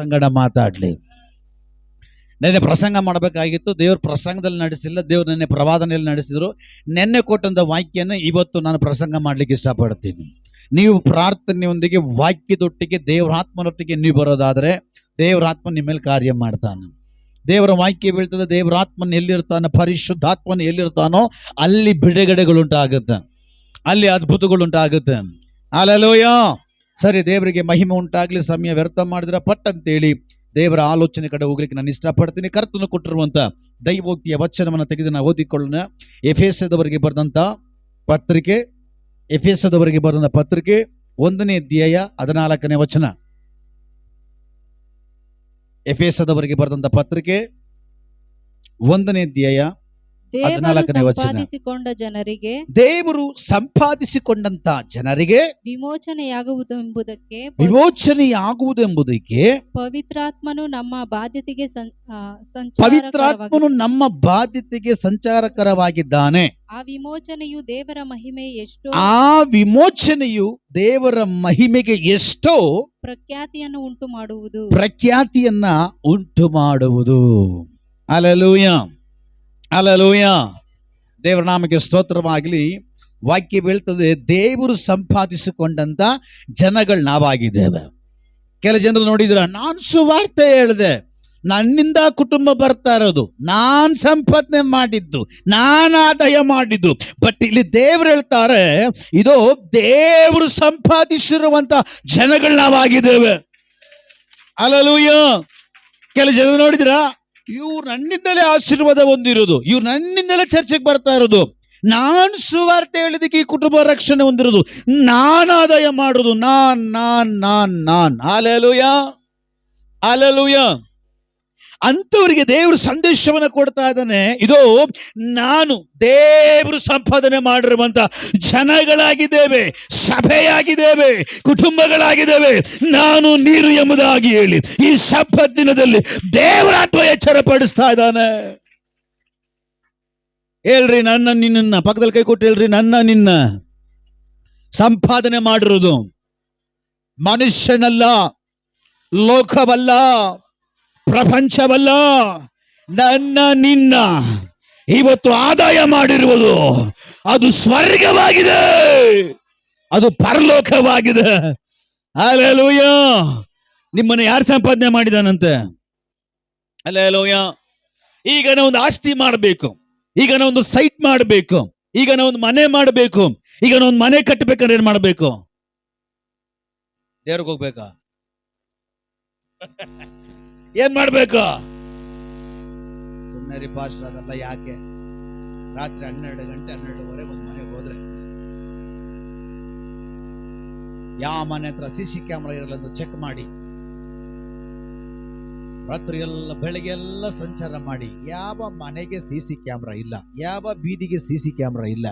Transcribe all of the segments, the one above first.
ಸಂಗಡ ಮಾತಾಡ್ಲಿ. ನೆನ್ನೆ ಪ್ರಸಂಗ ಮಾಡಬೇಕಾಗಿತ್ತು, ದೇವ್ರ ಪ್ರಸಂಗದಲ್ಲಿ ನಡೆಸಿಲ್ಲ, ದೇವ್ರು ನೆನ್ನೆ ಪ್ರವಾದನೆಯಲ್ಲಿ ನಡೆಸಿದ್ರು. ನೆನ್ನೆ ಕೊಟ್ಟಂತ ವಾಕ್ಯನ ಇವತ್ತು ನಾನು ಪ್ರಸಂಗ ಮಾಡ್ಲಿಕ್ಕೆ ಇಷ್ಟಪಡ್ತೀನಿ. ನೀವು ಪ್ರಾರ್ಥನೆಯೊಂದಿಗೆ ವಾಕ್ಯದೊಟ್ಟಿಗೆ ದೇವರಾತ್ಮನೊಟ್ಟಿಗೆ ನೀವು ಬರೋದಾದ್ರೆ ದೇವರಾತ್ಮ ನಿಮ್ಮ ಮೇಲೆ ಕಾರ್ಯ ಮಾಡ್ತಾನೆ. ದೇವರ ವಾಕ್ಯ ಬೀಳ್ತದೆ, ದೇವರಾತ್ಮನ ಎಲ್ಲಿರ್ತಾನೆ, ಪರಿಶುದ್ಧಾತ್ಮನ ಎಲ್ಲಿರ್ತಾನೋ ಅಲ್ಲಿ ಬಿಡುಗಡೆಗಳುಂಟಾಗುತ್ತೆ, ಅಲ್ಲಿ ಅದ್ಭುತಗಳುಂಟಾಗುತ್ತೆ. ಹಲ್ಲೆಲೂಯಾ. ಸರಿ, ದೇವರಿಗೆ ಮಹಿಮೆ ಉಂಟಾಗ್ಲಿ. ಸಮಯ ವ್ಯರ್ಥ ಮಾಡಿದ್ರೆ ಪಟ್ ಅಂತೇಳಿ ದೇವರ ಆಲೋಚನೆ ಕಡೆ ಹೋಗ್ಲಿಕ್ಕೆ ನಾನು ಇಷ್ಟಪಡ್ತೀನಿ. ಕರ್ತನು ಕೊಟ್ಟಿರುವಂತ ದೈವೋಕ್ತಿಯ ವಚನವನ್ನು ತೆಗೆದು ನಾವು ಓದಿಕೊಳ್ಳೋಣ. ಎಫೆಸದವರಿಗೆ ಬರೆದಂತ ಪತ್ರಿಕೆ 1ನೇ ಅಧ್ಯಾಯ 14ನೇ ವಚನ. ಎಫೆಸದವರಿಗೆ ಬರೆದಂತ ಪತ್ರಿಕೆ 1ನೇ ಅಧ್ಯಾಯ 14ನೇ ವಚನ. ದೇವರು ಸಂಪಾದಿಸಿಕೊಂಡಂತ ಜನರಿಗೆ ವಿಮೋಚನೆಯಾಗುವುದೆಂಬುದಕ್ಕೆ ಪವಿತ್ರಾತ್ಮನು ನಮ್ಮ ಬಾಧ್ಯತೆಗೆ ಸಂಚಾರಕರವಾಗಿದ್ದಾನೆ. ಆ ವಿಮೋಚನೆಯು ದೇವರ ಮಹಿಮೆಗೆ ಎಷ್ಟೋ ಪ್ರಖ್ಯಾತಿಯನ್ನ ಉಂಟು ಮಾಡುವುದು. Hallelujah, hallelujah. ದೇವರ ನಾಮಕ್ಕೆ ಸ್ತೋತ್ರವಾಗಲಿ. ವಾಕ್ಯ ಬೀಳ್ತದೆ, ದೇವರು ಸಂಪಾದಿಸಿಕೊಂಡಂತ ಜನಗಳು ನಾವಾಗಿದ್ದೇವೆ. ಕೆಲ ಜನರು ನೋಡಿದ್ರ, ನಾನು ಸುವಾರ್ತೆ ಹೇಳಿದೆ, ನನ್ನಿಂದ ಕುಟುಂಬ ಬರ್ತಾ ಇರೋದು, ನಾನ್ ಸಂಪಾದನೆ ಮಾಡಿದ್ದು, ನಾನು ಆದಾಯ ಮಾಡಿದ್ದು. ಬಟ್ ಇಲ್ಲಿ ದೇವರು ಹೇಳ್ತಾರೆ, ಇದು ದೇವರು ಸಂಪಾದಿಸಿರುವಂತ ಜನಗಳು ನಾವಾಗಿದ್ದೇವೆ. ಹಲ್ಲೆಲೂಯಾ. ಕೆಲ ಜನ ನೋಡಿದ್ರ, ಇವ್ರು ನನ್ನಿಂದಲೇ ಆಶೀರ್ವಾದ ಹೊಂದಿರೋದು, ಇವ್ರು ನನ್ನಿಂದಲೇ ಚರ್ಚೆಗೆ ಬರ್ತಾ ಇರೋದು, ನಾನು ಸುವಾರ್ತೆ ಹೇಳಿದಕ್ಕೆ ಈ ಕುಟುಂಬ ರಕ್ಷಣೆ ಹೊಂದಿರೋದು, ನಾನು ಆದಾಯ ಮಾಡೋದು, ನಾನ್. Hallelujah, hallelujah. ಅಂತವರಿಗೆ ದೇವರು ಸಂದೇಶವನ್ನು ಕೊಡ್ತಾ ಇದ್ದಾನೆ. ಇದು ನಾನು ದೇವರು ಸಂಪಾದನೆ ಮಾಡಿರುವಂತ ಜನಗಳಾಗಿದ್ದೇವೆ, ಸಭೆಯಾಗಿದ್ದೇವೆ, ಕುಟುಂಬಗಳಾಗಿದ್ದೇವೆ. ನಾನು ನೀರು ಎಂಬುದಾಗಿ ಹೇಳಿ ಈ ಸಬ್ಬತ್ ದಿನದಲ್ಲಿ ದೇವರಾತ್ಮ ಎಚ್ಚರ ಪಡಿಸ್ತಾ ಇದ್ದಾನೆ. ಹೇಳ್ರಿ, ನನ್ನ ನಿನ್ನ ಪಕ್ಕದಲ್ಲಿ ಕೈ ಕೊಟ್ಟು ಹೇಳ್ರಿ, ನನ್ನ ನಿನ್ನ ಸಂಪಾದನೆ ಮಾಡಿರೋದು ಮನುಷ್ಯನಲ್ಲ, ಲೋಕವಲ್ಲ, ಪ್ರಪಂಚವಲ್ಲ, ನನ್ನ ನಿನ್ನ ಇವತ್ತು ಆದಾಯ ಮಾಡಿರುವುದು ಅದು ಸ್ವರ್ಗವಾಗಿದೆ, ಅದು ಪರಲೋಕವಾಗಿದೆ. ಹಲ್ಲೆಲೂಯಾ. ನಿಮ್ಮನ್ನ ಯಾರು ಸಂಪಾದನೆ ಮಾಡಿದಾನಂತೆ? ಹಲ್ಲೆಲೂಯಾ. ಈಗ ನಾವು ಒಂದು ಆಸ್ತಿ ಮಾಡಬೇಕು, ಈಗ ನಾವು ಒಂದು ಸೈಟ್ ಮಾಡಬೇಕು, ಈಗ ನಾವು ಒಂದು ಮನೆ ಮಾಡಬೇಕು, ಈಗ ನಾವು ಒಂದು ಮನೆ ಕಟ್ಟಬೇಕಂದ್ರೆ ಏನ್ ಮಾಡಬೇಕು? ದೇವ್ರಿಗೆ ಹೋಗ್ಬೇಕಾ? ಏನ್ ಮಾಡ್ಬೇಕು? ಸುಮ್ಮನೆ ಪಾಸ್ಟರ್ ಅದಲ್ಲ. ಯಾಕೆ? ರಾತ್ರಿ 12 ಗಂಟೆ 12:30 ಒಂದು ಮನೆಗೆ ಹೋದ್ರೆ ಯಾವ ಮನೆ ಹತ್ರ CC ಕ್ಯಾಮ್ರಾ ಇರಲ್ಲ ಅಂತ ಚೆಕ್ ಮಾಡಿ, ರಾತ್ರಿ ಎಲ್ಲ ಬೆಳಗ್ಗೆ ಎಲ್ಲ ಸಂಚಾರ ಮಾಡಿ, ಯಾವ ಮನೆಗೆ CC ಕ್ಯಾಮ್ರಾ ಇಲ್ಲ, ಯಾವ ಬೀದಿಗೆ CC ಕ್ಯಾಮ್ರಾ ಇಲ್ಲ,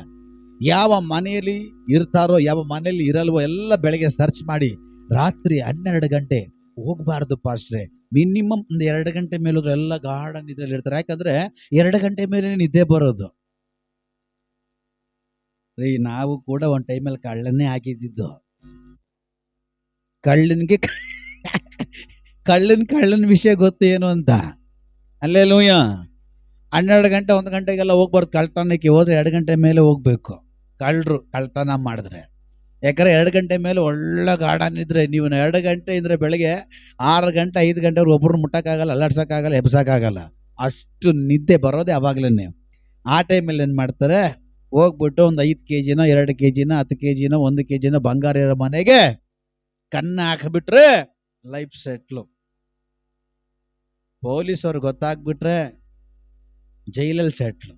ಯಾವ ಮನೆಯಲ್ಲಿ ಇರ್ತಾರೋ ಯಾವ ಮನೆಯಲ್ಲಿ ಇರಲ್ವೋ ಎಲ್ಲ ಬೆಳಗ್ಗೆ ಸರ್ಚ್ ಮಾಡಿ ರಾತ್ರಿ 12 ಗಂಟೆ ಹೋಗ್ಬಾರ್ದು ಪಾಸ್ಟ್ರೆ. ಮಿನಿಮಮ್ ಒಂದು 2 ಗಂಟೆ ಮೇಲೆ ಹೋದ್ರೆ ಎಲ್ಲ ಗಾಢ ನಿದ್ರೆಯಲ್ಲಿ ಇರ್ತಾರೆ. ಯಾಕಂದ್ರೆ 2 ಗಂಟೆ ಮೇಲೆ ನಿದ್ದೆ ಬರೋದು ರೀ. ನಾವು ಕೂಡ ಒಂದ್ ಟೈಮಲ್ಲಿ ಕಳ್ಳನ್ನೇ ಹಾಕಿದ್ದು. ಕಳ್ಳನ ವಿಷಯ ಗೊತ್ತು ಏನು ಅಂತ. ಹಲ್ಲೆಲೂಯಾ. 12 ಗಂಟೆ 1 ಗಂಟೆಗೆಲ್ಲ ಹೋಗ್ಬಾರ್ದು. ಕಳ್ತನಕ್ಕೆ ಹೋದ್ರೆ 2 ಗಂಟೆ ಮೇಲೆ ಹೋಗ್ಬೇಕು ಕಳ್ಳರು ಕಳ್ತನ ಮಾಡಿದ್ರೆ. ಯಾಕಂದ್ರೆ 2 ಗಂಟೆ ಮೇಲೆ ಒಳ್ಳೆ ಗಾಢ ನಿದ್ರೆ. ನೀವು 2 ಗಂಟೆ ಇದ್ರೆ ಬೆಳಗ್ಗೆ 6 ಗಂಟೆ 5 ಗಂಟೆವ್ರು ಒಬ್ಬರು ಮುಟ್ಟಕ್ಕಾಗಲ್ಲ, ಅಲ್ಲಾಡ್ಸಕ್ಕಾಗಲ್ಲ, ಎಬ್ಸಕ್ಕಾಗಲ್ಲ. ಅಷ್ಟು ನಿದ್ದೆ ಬರೋದೇ ಅವಾಗ್ಲೇನೆ. ಆ ಟೈಮಲ್ಲಿ ಏನ್ ಮಾಡ್ತಾರೆ, ಹೋಗ್ಬಿಟ್ಟು ಒಂದು 5 kg 2 kg 10 kg 1 kg ಬಂಗಾರ ಇರೋ ಮನೆಗೆ ಕನ್ನ ಹಾಕ್ಬಿಟ್ರೆ ಲೈಫ್ ಸೆಟ್ಲು. ಪೊಲೀಸವ್ರು ಗೊತ್ತಾಗ್ಬಿಟ್ರೆ ಜೈಲಲ್ಲಿ ಸೆಟ್ಲು.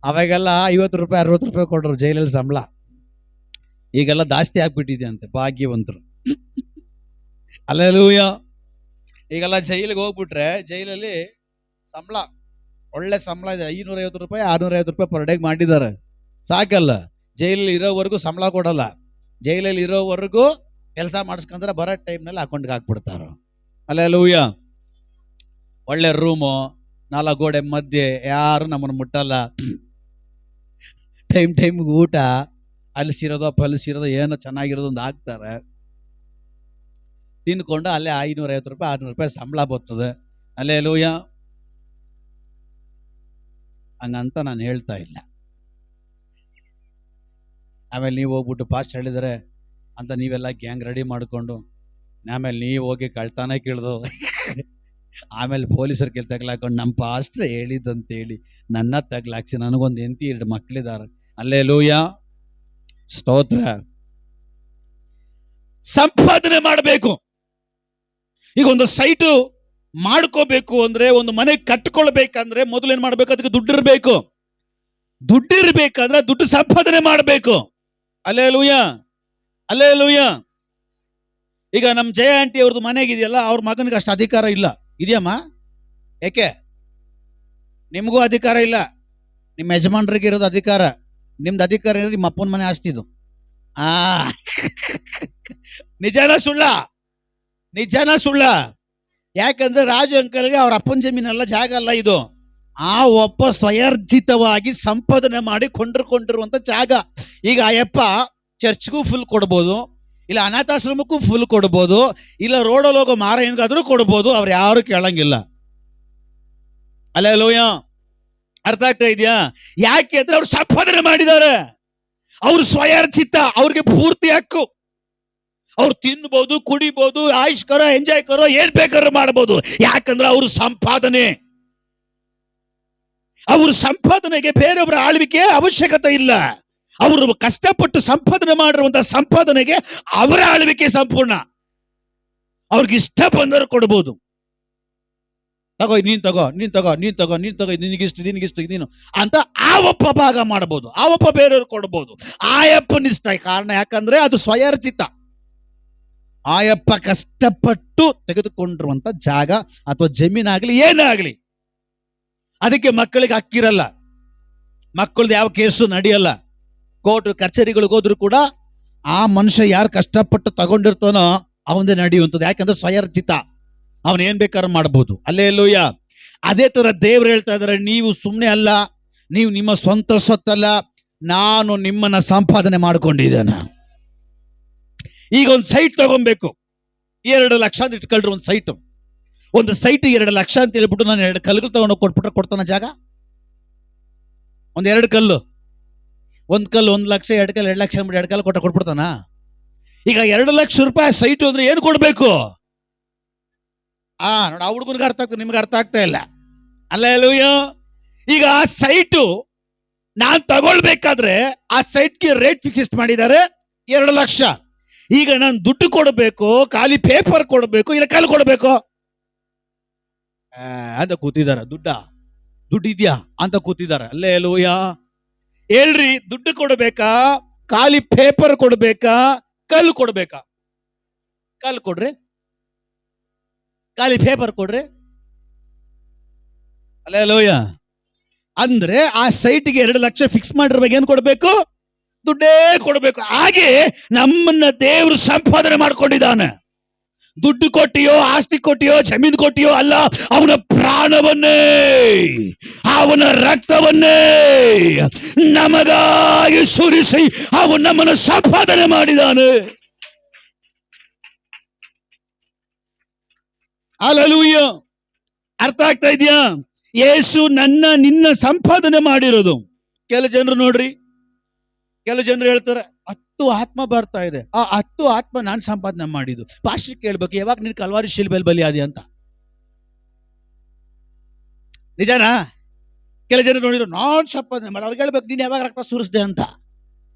ಅವಾಗೆಲ್ಲ 50 ರೂಪಾಯಿ 60 ರೂಪಾಯಿ ಕೊಡ್ರು ಜೈಲಲ್ಲಿ ಸಂಬಳ. ಈಗೆಲ್ಲ ಜಾಸ್ತಿ ಆಗ್ಬಿಟ್ಟಿದೆ ಅಂತೆ, ಭಾಗ್ಯವಂತರು. ಹಲ್ಲೆಲೂಯಾ. ಈಗೆಲ್ಲ ಜೈಲಿಗೆ ಹೋಗ್ಬಿಟ್ರೆ ಜೈಲಲ್ಲಿ ಸಂಬಳ, ಒಳ್ಳೆ ಸಂಬಳ ಇದೆ. 550 ರೂಪಾಯಿ 650 ರೂಪಾಯಿ ಪರ್ ಡೇಗೆ ಮಾಡಿದ್ದಾರೆ. ಸಾಕಲ್ಲ. ಜೈಲಲ್ಲಿ ಇರೋವರೆಗೂ ಸಂಬಳ ಕೊಡಲ್ಲ. ಜೈಲಲ್ಲಿ ಇರೋವರೆಗೂ ಕೆಲಸ ಮಾಡಿಸ್ಕೊಂಡ್ರೆ ಬರೋ ಟೈಮ್ನಲ್ಲಿ ಅಕೌಂಟ್ಗೆ ಹಾಕ್ಬಿಡ್ತಾರ. ಹಲ್ಲೆಲೂಯಾ. ಒಳ್ಳೆ ರೂಮು, 4 ಗೋಡೆ ಮಧ್ಯೆ, ಯಾರು ನಮ್ಮನ್ನು ಮುಟ್ಟಲ್ಲ. ಟೈಮ್ಗೆ ಊಟ, ಅಲಿಸಿರೋದೋ ಪಲಿಸಿರೋದೋ ಏನೋ ಚೆನ್ನಾಗಿರೋದು ಒಂದು ಹಾಕ್ತಾರೆ. ತಿನ್ಕೊಂಡು ಅಲ್ಲೇ 550 ರೂಪಾಯಿ 600 ರೂಪಾಯಿ ಸಂಬಳ ಬರ್ತದೆ. ಹಲ್ಲೆಲೂಯಾ. ಹಂಗಂತ ನಾನು ಹೇಳ್ತಾ ಇಲ್ಲ. ಆಮೇಲೆ ನೀವು ಹೋಗ್ಬಿಟ್ಟು ಪಾಸ್ಟ್ ಹೇಳಿದರೆ ಅಂತ ನೀವೆಲ್ಲ ಗ್ಯಾಂಗ್ ರೆಡಿ ಮಾಡಿಕೊಂಡು ಆಮೇಲೆ ನೀವು ಹೋಗಿ ಕಳ್ತಾನೆ ಕೇಳ್ದು ಆಮೇಲೆ ಪೊಲೀಸರು ಕೆಲ್ ತಗ್ಲಾಕೊಂಡು ನಮ್ಮ ಪಾಸ್ಟ್ರೆ ಹೇಳಿದಂತೇಳಿ ನನ್ನ ತಗ್ಲಾಕ್ಸಿ ನನಗೊಂದು ಹೆಂಡತಿ 2 ಮಕ್ಕಳಿದ್ದಾರೆ. ಹಲ್ಲೆಲೂಯಾ, ಸ್ತೋತ್ರ. ಸಂಪಾದನೆ ಮಾಡಬೇಕು. ಈಗ ಒಂದು ಸೈಟು ಮಾಡ್ಕೋಬೇಕು ಅಂದ್ರೆ, ಒಂದು ಮನೆ ಕಟ್ಕೊಳ್ಬೇಕಂದ್ರೆ ಮೊದಲೇನ್ ಮಾಡ್ಬೇಕು? ಅದಕ್ಕೆ ದುಡ್ಡಿರ್ಬೇಕು. ದುಡ್ಡಿರ್ಬೇಕಾದ್ರೆ ದುಡ್ಡು ಸಂಪಾದನೆ ಮಾಡಬೇಕು. Hallelujah, hallelujah. ಈಗ ನಮ್ಮ ಜಯ ಆಂಟಿ ಅವ್ರದ್ದು ಮನೆಗಿದೆಯಲ್ಲ, ಅವ್ರ ಮಗನಿಗೆ ಅಷ್ಟು ಅಧಿಕಾರ ಇಲ್ಲ. ಇದೆಯಮ್ಮ? ಯಾಕೆ? ನಿಮಗೂ ಅಧಿಕಾರ ಇಲ್ಲ, ನಿಮ್ಮ ಯಜಮಾನ್ರಿಗೆ ಇರೋದು ಅಧಿಕಾರ. ನಿಮ್ದು ಅಧಿಕಾರ ಇರೋದು ನಿಮ್ಮ ಅಪ್ಪನ ಮನೆ ಆಸ್ತಿದು. ನಿಜಾನ ಸುಳ್ಳ? ನಿಜಾನ ಸುಳ್ಳ? ಯಾಕಂದ್ರೆ ರಾಜು ಅಂಕಲ್ಗೆ ಅವ್ರ ಅಪ್ಪನ ಜಮೀನಲ್ಲ, ಜಾಗ ಅಲ್ಲ ಇದು. ಆ ಒಬ್ಬ ಸ್ವಯರ್ಜಿತವಾಗಿ ಸಂಪಾದನೆ ಮಾಡಿ ಕೊಂಡಿರುವಂತ ಜಾಗ. ಈಗ ಅಯ್ಯಪ್ಪ ಚರ್ಚ್ಗೂ ಫುಲ್ ಕೊಡ್ಬೋದು, ಇಲ್ಲ ಅನಾಥಾಶ್ರಮಕ್ಕೂ ಫುಲ್ ಕೊಡ್ಬೋದು, ಇಲ್ಲ ರೋಡಲ್ಲಿ ಹೋಗೋ ಮಾರಾಯನ್ಗಾದ್ರೂ ಕೊಡ್ಬೋದು. ಅವ್ರು ಯಾರು ಕೇಳಂಗಿಲ್ಲ. ಹಲ್ಲೆಲೂಯಾ. ಅರ್ಥ ಆಗ್ತಾ ಇದೆಯಾ? ಯಾಕೆ ಅಂದ್ರೆ ಅವ್ರು ಸಂಪಾದನೆ ಮಾಡಿದ್ದಾರೆ. ಅವ್ರು ಸ್ವಯರ್ಜಿತ, ಅವ್ರಿಗೆ ಪೂರ್ತಿ ಹಕ್ಕು. ಅವ್ರು ತಿನ್ಬೋದು, ಕುಡಿಬೋದು, ಆಯುಷ್ಕರ ಎಂಜಾಯ್ ಕರೋ ಏನ್ ಬೇಕಾದ್ರೂ ಮಾಡಬಹುದು. ಯಾಕಂದ್ರೆ ಅವ್ರ ಸಂಪಾದನೆ. ಅವ್ರ ಸಂಪಾದನೆಗೆ ಬೇರೊಬ್ಬರ ಆಳ್ವಿಕೆ ಅವಶ್ಯಕತೆ ಇಲ್ಲ. ಅವರು ಕಷ್ಟಪಟ್ಟು ಸಂಪಾದನೆ ಮಾಡಿರುವಂತಹ ಸಂಪಾದನೆಗೆ ಅವರ ಆಳ್ವಿಕೆ ಸಂಪೂರ್ಣ. ಅವ್ರಿಗೆ ಇಷ್ಟ ಬಂದವರು ಕೊಡ್ಬೋದು. ತಗೋ, ನೀನ್ ತಗೋ, ನೀನ್ ತಗೋ, ನೀನ್ ತಗೋ, ನೀನ್ ತಗೋ, ನಿನಗಿಷ್ಟು ನೀನು ಅಂತ ಆ ಒಬ್ಬ ಭಾಗ ಮಾಡಬಹುದು, ಆ ಒಬ್ಬ ಬೇರೆಯವ್ರು ಕೊಡ್ಬೋದು. ಆಯಪ್ಪನ ಇಷ್ಟ. ಕಾರಣ ಯಾಕಂದ್ರೆ ಅದು ಸ್ವಯರ್ಜಿತ. ಆಯಪ್ಪ ಕಷ್ಟಪಟ್ಟು ತೆಗೆದುಕೊಂಡಿರುವಂತ ಜಾಗ ಅಥವಾ ಜಮೀನಾಗ್ಲಿ ಏನೇ ಆಗ್ಲಿ. ಅದಕ್ಕೆ ಮಕ್ಕಳಿಗೆ ಹಕ್ಕಿರಲ್ಲ, ಮಕ್ಕಳದ್ದು ಯಾವ ಕೇಸು ನಡೆಯಲ್ಲ. ಕೋರ್ಟ್ ಕಚೇರಿಗಳಿಗೆ ಹೋದ್ರು ಕೂಡ ಆ ಮನುಷ್ಯ ಯಾರು ಕಷ್ಟಪಟ್ಟು ತಗೊಂಡಿರ್ತಾನೋ ಅವನದೇ ನಡೆಯುವಂಥದ್ದು. ಯಾಕಂದ್ರೆ ಸ್ವಯರ್ಜಿತ, ಅವನ್ ಏನ್ ಬೇಕಾದ್ರೂ ಮಾಡ್ಬೋದು. ಹಲ್ಲೆಲೂಯಾ. ಅದೇ ತರ ದೇವ್ರು ಹೇಳ್ತಾ ಇದಾರೆ, ನೀವು ಸುಮ್ಮನೆ ಅಲ್ಲ, ನೀವು ನಿಮ್ಮ ಸ್ವಂತ ಸೊತ್ತಲ್ಲ, ನಾನು ನಿಮ್ಮನ್ನ ಸಂಪಾದನೆ ಮಾಡ್ಕೊಂಡಿದ್ದೇನೆ. ಈಗ ಒಂದು ಸೈಟ್ ತಗೊಬೇಕು, 2 ಲಕ್ಷ ಅಂತ ಇಟ್ಕೊಳ್ರಿ. ಒಂದು ಸೈಟ್ 2 ಲಕ್ಷ ಅಂತ ಹೇಳ್ಬಿಟ್ಟು ನಾನು 2 ಕಲ್ಲುಗಳು ತಗೊಂಡೋಗಿ ಕೊಟ್ಬಿಟ್ರೆ ಕೊಡ್ತಾನ ಜಾಗ? ಒಂದು 2 ಕಲ್ಲು, ಒಂದು ಕಲ್ಲು 1 ಲಕ್ಷ, 2 ಕಲ್ಲು 2 ಲಕ್ಷ ಅಂದ್ಬಿಟ್ಟು 2 ಕಲ್ಲು ಕೊಟ್ಬಿಡ್ತಾನ? ಈಗ 2 ಲಕ್ಷ ರೂಪಾಯಿ ಸೈಟು ಅಂದ್ರೆ ಏನು ಕೊಡ್ಬೇಕು? ನೋಡಿ, ಆ ಹುಡುಗನಿಗೆ ಅರ್ಥ ಆಗ್ತದೆ, ನಿಮ್ಗೆ ಅರ್ಥ ಆಗ್ತಾ ಇಲ್ಲ. ಹಲ್ಲೆಲೂಯಾ. ಈಗ ಆ ಸೈಟು ನಾನ್ ತಗೊಳ್ಬೇಕಾದ್ರೆ ಆ ಸೈಟ್ಗೆ ರೇಟ್ ಫಿಕ್ಸ್ ಮಾಡಿದ್ದಾರೆ 2 ಲಕ್ಷ. ಈಗ ನಾನು ದುಡ್ಡು ಕೊಡಬೇಕು, ಖಾಲಿ ಪೇಪರ್ ಕೊಡಬೇಕು, ಇಲ್ಲ ಕಲ್ಲು ಕೊಡಬೇಕು ಅಂತ ಕೂತಿದಾರ. ದುಡ್ಡು ಇದೆಯಾ ಅಂತ ಕೂತಿದಾರ. ಹಲ್ಲೆಲೂಯಾ. ಹೇಳ್ರಿ, ದುಡ್ಡು ಕೊಡ್ಬೇಕಾ, ಖಾಲಿ ಪೇಪರ್ ಕೊಡ್ಬೇಕಾ, ಕಲ್ಲು ಕೊಡ್ಬೇಕಾ? ಕಲ್ಲು ಕೊಡ್ರಿ, ಖಾಲಿ ಪೇಪರ್ ಕೊಡ್ರಿ. ಹಲ್ಲೆಲೂಯಾ. ಅಂದ್ರೆ ಆ ಸೈಟ್ಗೆ 2 ಲಕ್ಷ ಫಿಕ್ಸ್ ಮಾಡಿರ್ಬೇಕು, ಏನ್ ಕೊಡ್ಬೇಕು? ದುಡ್ಡೇ ಕೊಡ್ಬೇಕು. ಹಾಗೆ ನಮ್ಮನ್ನ ದೇವರು ಸಂಪಾದನೆ ಮಾಡ್ಕೊಂಡಿದ್ದಾನೆ. ದುಡ್ಡು ಕೊಟ್ಟಿಯೋ, ಆಸ್ತಿ ಕೊಟ್ಟಿಯೋ, ಜಮೀನು ಕೊಟ್ಟಿಯೋ ಅಲ್ಲ, ಅವನ ಪ್ರಾಣವನ್ನೇ, ಅವನ ರಕ್ತವನ್ನೇ ನಮಗಾಗಿ ಸುರಿಸಿ ಅವನು ನಮ್ಮನ್ನು ಸಂಪಾದನೆ ಮಾಡಿದ್ದಾನೆ. ಹಲ್ಲೆಲೂಯಾ. ಅರ್ಥ ಆಗ್ತಾ ಇದೆಯಾ? ಯೇಸು ನಿನ್ನ ಸಂಪಾದನೆ ಮಾಡಿರೋದು. ಕೆಲವು ಜನರು ನೋಡ್ರಿ, ಕೆಲವು ಜನರು ಹೇಳ್ತಾರೆ 10 ಆತ್ಮ ಬರ್ತಾ ಇದೆ, ಆ 10 ಆತ್ಮ ನಾನು ಸಂಪಾದನೆ ಮಾಡಿದ್ದು. ಪಾಸ್ಟರ್ ಕೇಳ್ಬೇಕು, ಯಾವಾಗ ನೀನು ಕಲ್ವಾರಿ ಶಿಲ್ಬೆಲ್ ಬಲಿ ಆದಿ ಅಂತ? ನಿಜನಾ? ಕೆಲವು ಜನರು ನೋಡಿದ್ರು ನಾನ್ ಸಂಪಾದನೆ ಮಾಡಿ, ಅವ್ರಿಗೆ ಹೇಳ್ಬೇಕು, ನೀನು ಯಾವಾಗ ರಕ್ತ ಸುರಿಸ್ದೆ ಅಂತ.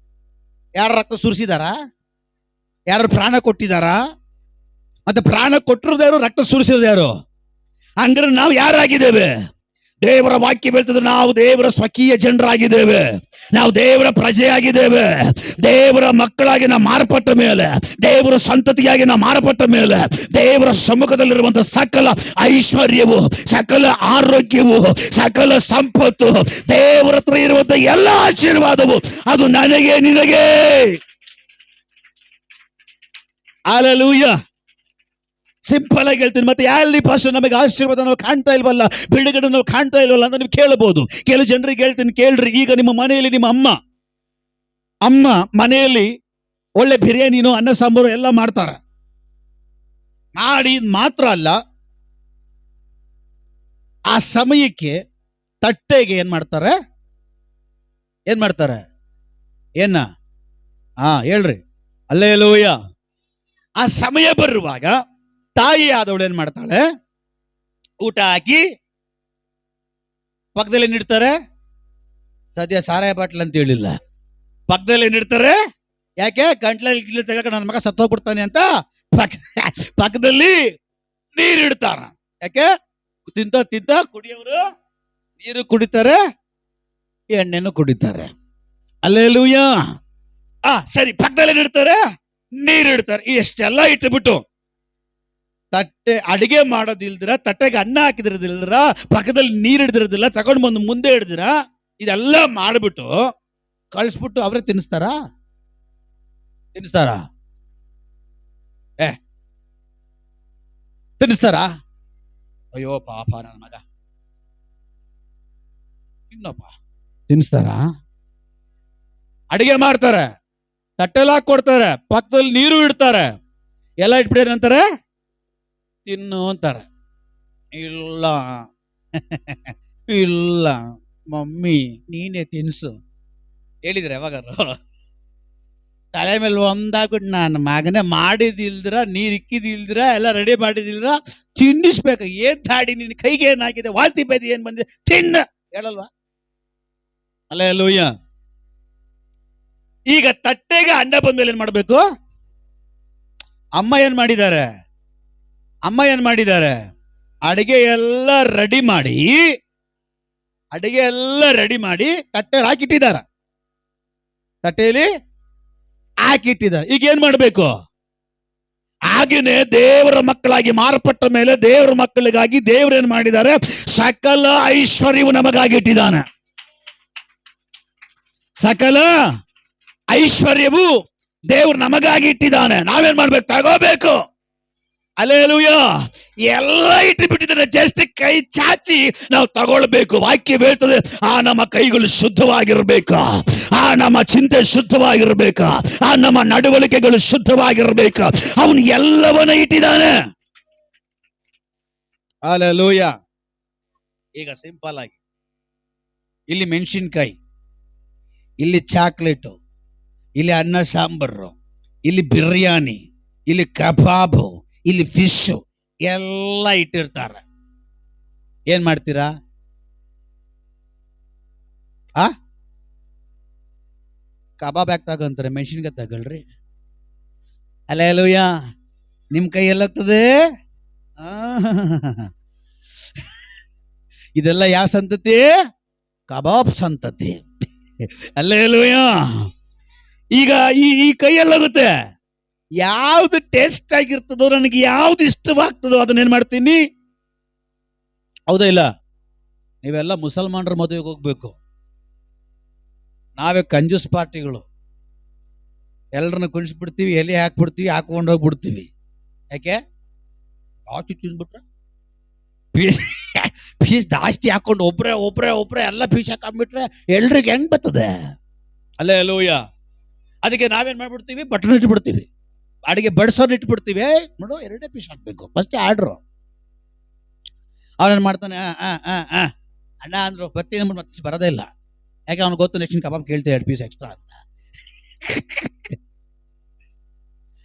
ಯಾರು ರಕ್ತ ಸುರಿಸಿದಾರ? ಯಾರು ಪ್ರಾಣ ಕೊಟ್ಟಿದಾರ? ಮತ್ತೆ ಪ್ರಾಣ ಕೊಟ್ಟಿರೋದು ಯಾರು, ರಕ್ತ ಸುರಿಸಿರೋದು ಯಾರು? ಹಂಗಾರೆ ನಾವು ಯಾರಾಗಿದ್ದೇವೆ? ದೇವರ ವಾಕ್ಯ ಹೇಳ್ತದೆ, ನಾವು ದೇವರ ಸ್ವಕೀಯ ಜನರಾಗಿದ್ದೇವೆ, ನಾವು ದೇವರ ಪ್ರಜೆಯಾಗಿದ್ದೇವೆ. ದೇವರ ಮಕ್ಕಳಾಗಿ ನಾವು ಮಾರ್ಪಟ್ಟ ಮೇಲೆ, ದೇವರ ಸಂತತಿಯಾಗಿ ನಾವು ಮಾರ್ಪಟ್ಟ ಮೇಲೆ, ದೇವರ ಸಮ್ಮುಖದಲ್ಲಿರುವಂತಹ ಸಕಲ ಐಶ್ವರ್ಯವು, ಸಕಲ ಆರೋಗ್ಯವು, ಸಕಲ ಸಂಪತ್ತು, ದೇವರ ಹತ್ರ ಇರುವಂತಹ ಎಲ್ಲ ಆಶೀರ್ವಾದವು ಅದು ನನಗೆ, ನಿನಗೆ. ಹಲ್ಲೆಲೂಯಾ. ಸಿಂಪಲ್ ಆಗಿ ಹೇಳ್ತೀನಿ. ಮತ್ತೆ ಯಾರಲ್ಲಿ ಪಾಸ್ಟರ್ ನಮಗೆ ಆಶೀರ್ವಾದ ನಾವು ಕಾಣ್ತಾ ಇಲ್ವಲ್ಲ, ಬಿಡುಗಡೆ ನಾವು ಕಾಣ್ತಾ ಇಲ್ವಲ್ಲ ಅಂತ ನೀವು ಕೇಳಬಹುದು. ಕೆಲವು ಜನರಿಗೆ ಹೇಳ್ತೀನಿ, ಕೇಳ್ರಿ. ಈಗ ನಿಮ್ಮ ಮನೆಯಲ್ಲಿ ನಿಮ್ಮ ಅಮ್ಮ ಮನೆಯಲ್ಲಿ ಒಳ್ಳೆ ಬಿರಿಯಾನಿನೋ, ಅನ್ನ ಸಾಂಬಾರು ಎಲ್ಲ ಮಾಡ್ತಾರ. ಮಾಡಿ ಮಾತ್ರ ಅಲ್ಲ, ಆ ಸಮಯಕ್ಕೆ ತಟ್ಟೆಗೆ ಏನ್ ಮಾಡ್ತಾರೆ? ಏನ ಹೇಳ್ರಿ, ಹಲ್ಲೆಲೂಯ. ಆ ಸಮಯ ಬರುವಾಗ ತಾಯಿ ಆದವಳು ಏನ್ ಮಾಡ್ತಾಳೆ? ಊಟ ಹಾಕಿ ಪಕ್ಕದಲ್ಲಿ ಏನಿಡ್ತಾರೆ? ಸದ್ಯ ಸಾರಾಯ ಬಾಟ್ಲ್ ಅಂತ ಹೇಳಿಲ್ಲ, ಪಕ್ಕದಲ್ಲಿ ಏನಿಡ್ತಾರೆ? ಯಾಕೆ? ಗಂಟ್ಲಲ್ಲಿ ಗಿಡ್ಲಿ ತೆಗಕ ನನ್ನ ಮಗ ಸತ್ತೋಗ್ಬಿಡ್ತಾನೆ ಅಂತ ಪಕ್ಕದಲ್ಲಿ ನೀರಿಡ್ತಾರ. ಯಾಕೆ? ತಿಂತ ಕುಡಿಯೋರು ನೀರು ಕುಡಿತಾರೆ, ಎಣ್ಣೆನು ಕುಡಿತಾರೆ. ಹಲ್ಲೆಲೂಯ. ಸರಿ, ಪಕ್ಕದಲ್ಲಿ ಏನಿಡ್ತಾರೆ? ನೀರಿಡ್ತಾರೆ. ಎಷ್ಟೆಲ್ಲ ಇಟ್ಬಿಟ್ಟು ತಟ್ಟೆ ಅಡಿಗೆ ಮಾಡೋದಿಲ್ದಿರ, ತಟ್ಟೆಗೆ ಅನ್ನ ಹಾಕಿದಿರೋದಿಲ್ದಿರ, ಪಕ್ಕದಲ್ಲಿ ನೀರು ಹಿಡಿದಿರೋದಿಲ್ಲ, ತಗೊಂಡು ಬಂದು ಮುಂದೆ ಹಿಡ್ದಿರ, ಇದೆಲ್ಲ ಮಾಡ್ಬಿಟ್ಟು ಕಳಿಸ್ಬಿಟ್ಟು ಅವರೇ ತಿನ್ನಿಸ್ತಾರ? ತಿನ್ನಿಸ್ತಾರ? ಅಯ್ಯೋ ಪಾಪ ನನ್ನ ಮಗ ತಿನ್ನಪ್ಪ, ತಿನ್ನಿಸ್ತಾರ? ಅಡಿಗೆ ಮಾಡ್ತಾರೆ, ತಟ್ಟೆಲ್ಲ ಕೊಡ್ತಾರೆ, ಪಕ್ಕದಲ್ಲಿ ನೀರು ಇಡ್ತಾರೆ, ಎಲ್ಲ ಇಟ್ಬಿಟ್ಟು ಅಂತಾರೆ ತಿನ್ನು ಅಂತಾರೆ. ಇಲ್ಲ ಇಲ್ಲ ಮಮ್ಮಿ ನೀನೇ ತಿನ್ಸು ಹೇಳಿದ್ರೆ ಯಾವಾಗಾರು? ತಲೆ ಮೇಲೆ ಒಂದಾಗ್ಬಿಟ್ಟು ನಾನು ಮಗನೇ ಮಾಡಿದಿಲ್ದಿರ, ನೀರು ಇಕ್ಕಿದಿಲ್ದಿರ, ಎಲ್ಲ ರೆಡಿ ಮಾಡಿದಿಲ್ದಿರ ತಿನ್ನಿಸ್ಬೇಕು. ಏನ್ ದಾಡಿ ನಿನ್ನ ಕೈಗೆ ಏನಾಗಿದೆ? ವಾಂತಿ ಬೇದಿ ಏನ್ ಬಂದಿದೆ? ತಿನ್ನ ಹೇಳಲ್ವಾ? ಹಲ್ಲೆಲೂಯ. ಈಗ ತಟ್ಟೆಗೆ ಅನ್ನ ಬಂದ್ಮೇಲೆ ಏನ್ ಮಾಡ್ಬೇಕು? ಅಮ್ಮ ಏನ್ ಮಾಡಿದ್ದಾರೆ? ಅಡಿಗೆ ಎಲ್ಲ ರೆಡಿ ಮಾಡಿ ತಟ್ಟೆಯಲ್ಲಿ ಹಾಕಿಟ್ಟಿದ್ದಾರೆ. ಈಗ ಏನ್ ಮಾಡ್ಬೇಕು? ಹಾಗೇನೆ ದೇವರ ಮಕ್ಕಳಾಗಿ ಮಾರ್ಪಟ್ಟ ಮೇಲೆ ದೇವರ ಮಕ್ಕಳಿಗಾಗಿ ದೇವರು ಏನ್ ಮಾಡಿದ್ದಾರೆ? ಸಕಲ ಐಶ್ವರ್ಯವು ನಮಗಾಗಿ ಇಟ್ಟಿದ್ದಾನೆ. ಸಕಲ ಐಶ್ವರ್ಯವು ದೇವರು ನಮಗಾಗಿ ಇಟ್ಟಿದ್ದಾನೆ. ನಾವೇನ್ ಮಾಡ್ಬೇಕು? ತಗೋಬೇಕು. ಹಲ್ಲೆಲೂಯ. ಎಲ್ಲ ಇಟ್ಟು ಬಿಟ್ಟಿದ್ದಾರೆ, ಜಸ್ಟ್ ಕೈ ಚಾಚಿ ನಾವು ತಗೊಳ್ಬೇಕು. ವಾಕ್ಯ ಹೇಳ್ತದೆ, ನಮ್ಮ ಕೈಗಳು ಶುದ್ಧವಾಗಿರ್ಬೇಕು, ನಮ್ಮ ಚಿಂತೆ ಶುದ್ಧವಾಗಿರ್ಬೇಕು, ನಮ್ಮ ನಡವಳಿಕೆಗಳು ಶುದ್ಧವಾಗಿರ್ಬೇಕು. ಅವನು ಎಲ್ಲವನ್ನ ಇಟ್ಟಿದ್ದಾನೆ. ಹಲ್ಲೆಲೂಯ. ಈಗ ಸಿಂಪಲ್ ಆಗಿ ಇಲ್ಲಿ ಮೆಣಸಿನ್ಕಾಯಿ, ಇಲ್ಲಿ ಚಾಕ್ಲೇಟು, ಇಲ್ಲಿ ಅನ್ನ ಸಾಂಬಾರು, ಇಲ್ಲಿ ಬಿರಿಯಾನಿ, ಇಲ್ಲಿ ಕಬಾಬು, ಇಲ್ಲಿ ಫಿಶ್ ಎಲ್ಲ ಇಟ್ಟಿರ್ತಾರೆ. ಏನ್ ಮಾಡ್ತೀರಾ? ಕಬಾಬ್ ಯಾಕೆ ತಗಂತಾರೆ? ಮೆಣಸಿನ್ಕಾಯಿ ತಗೊಳ್ರಿ. ಹಲ್ಲೆಲೂಯ. ನಿಮ್ ಕೈ ಎಲ್ಲೋಗ್ತದೆ? ಇದೆಲ್ಲ ಯಾವ ಸಂತತಿ? ಕಬಾಬ್ ಸಂತತಿ. ಹಲ್ಲೆಲೂಯ. ಈಗ ಈ ಕೈ ಎಲ್ಲೋಗುತ್ತೆ? ಯಾವ್ದು ಟೇಸ್ಟ್ ಆಗಿರ್ತದೋ, ನನಗೆ ಯಾವ್ದು ಇಷ್ಟವಾಗ್ತದೋ ಅದನ್ನೇನ್ ಮಾಡ್ತೀನಿ. ಹೌದಾ ಇಲ್ಲ? ನೀವೆಲ್ಲ ಮುಸಲ್ಮಾನರ ಮದುವೆಗೆ ಹೋಗ್ಬೇಕು, ನಾವೇ ಕಂಜೂಸ್ ಪಾರ್ಟಿಗಳು. ಎಲ್ಲರನ್ನ ಕುಣಿಸ್ಬಿಡ್ತೀವಿ, ಎಲೆ ಹಾಕ್ಬಿಡ್ತೀವಿ, ಹಾಕೊಂಡು ಹೋಗ್ಬಿಡ್ತೀವಿ. ಯಾಕೆ? ಜಾಸ್ತಿ ತಿಂದ್ಬಿಟ್ರೆ ಫೀಸ್ ಜಾಸ್ತಿ ಹಾಕೊಂಡು ಒಬ್ರೆ ಎಲ್ಲ ಫೀಸ್ ಹಾಕೊಂಡ್ಬಿಟ್ರೆ ಎಲ್ರಿಗೆ ಹೆಂಗ್ ಬರ್ತದೆ? ಹಲ್ಲೆಲೂಯ. ಅದಕ್ಕೆ ನಾವೇನ್ ಮಾಡ್ಬಿಡ್ತೀವಿ? ಬಟನ್ ಇಟ್ಬಿಡ್ತೀವಿ, ಅಡಿಗೆ ಬಡಿಸೋನ್ ಇಟ್ಬಿಡ್ತೀವಿ. ನೋಡು, 2 ಪೀಸ್ ಹಾಕ್ಬೇಕು ಫಸ್ಟ್ ಆರ್ಡ್ರು. ಅವನೇನ್ ಮಾಡ್ತಾನೆ? ಅಣ್ಣ ಅಂದ್ರು ಬರ್ತೀನಿ, ಮತ್ತೆ ಬರೋದೇ ಇಲ್ಲ. ಯಾಕೆ? ಅವ್ನು ಗೊತ್ತು ನೆಕ್ಸ್ಟ್ ಕಬಾಬ್ ಕೇಳ್ತೀವಿ 2 ಪೀಸ್ ಎಕ್ಸ್ಟ್ರಾ ಅಂತ.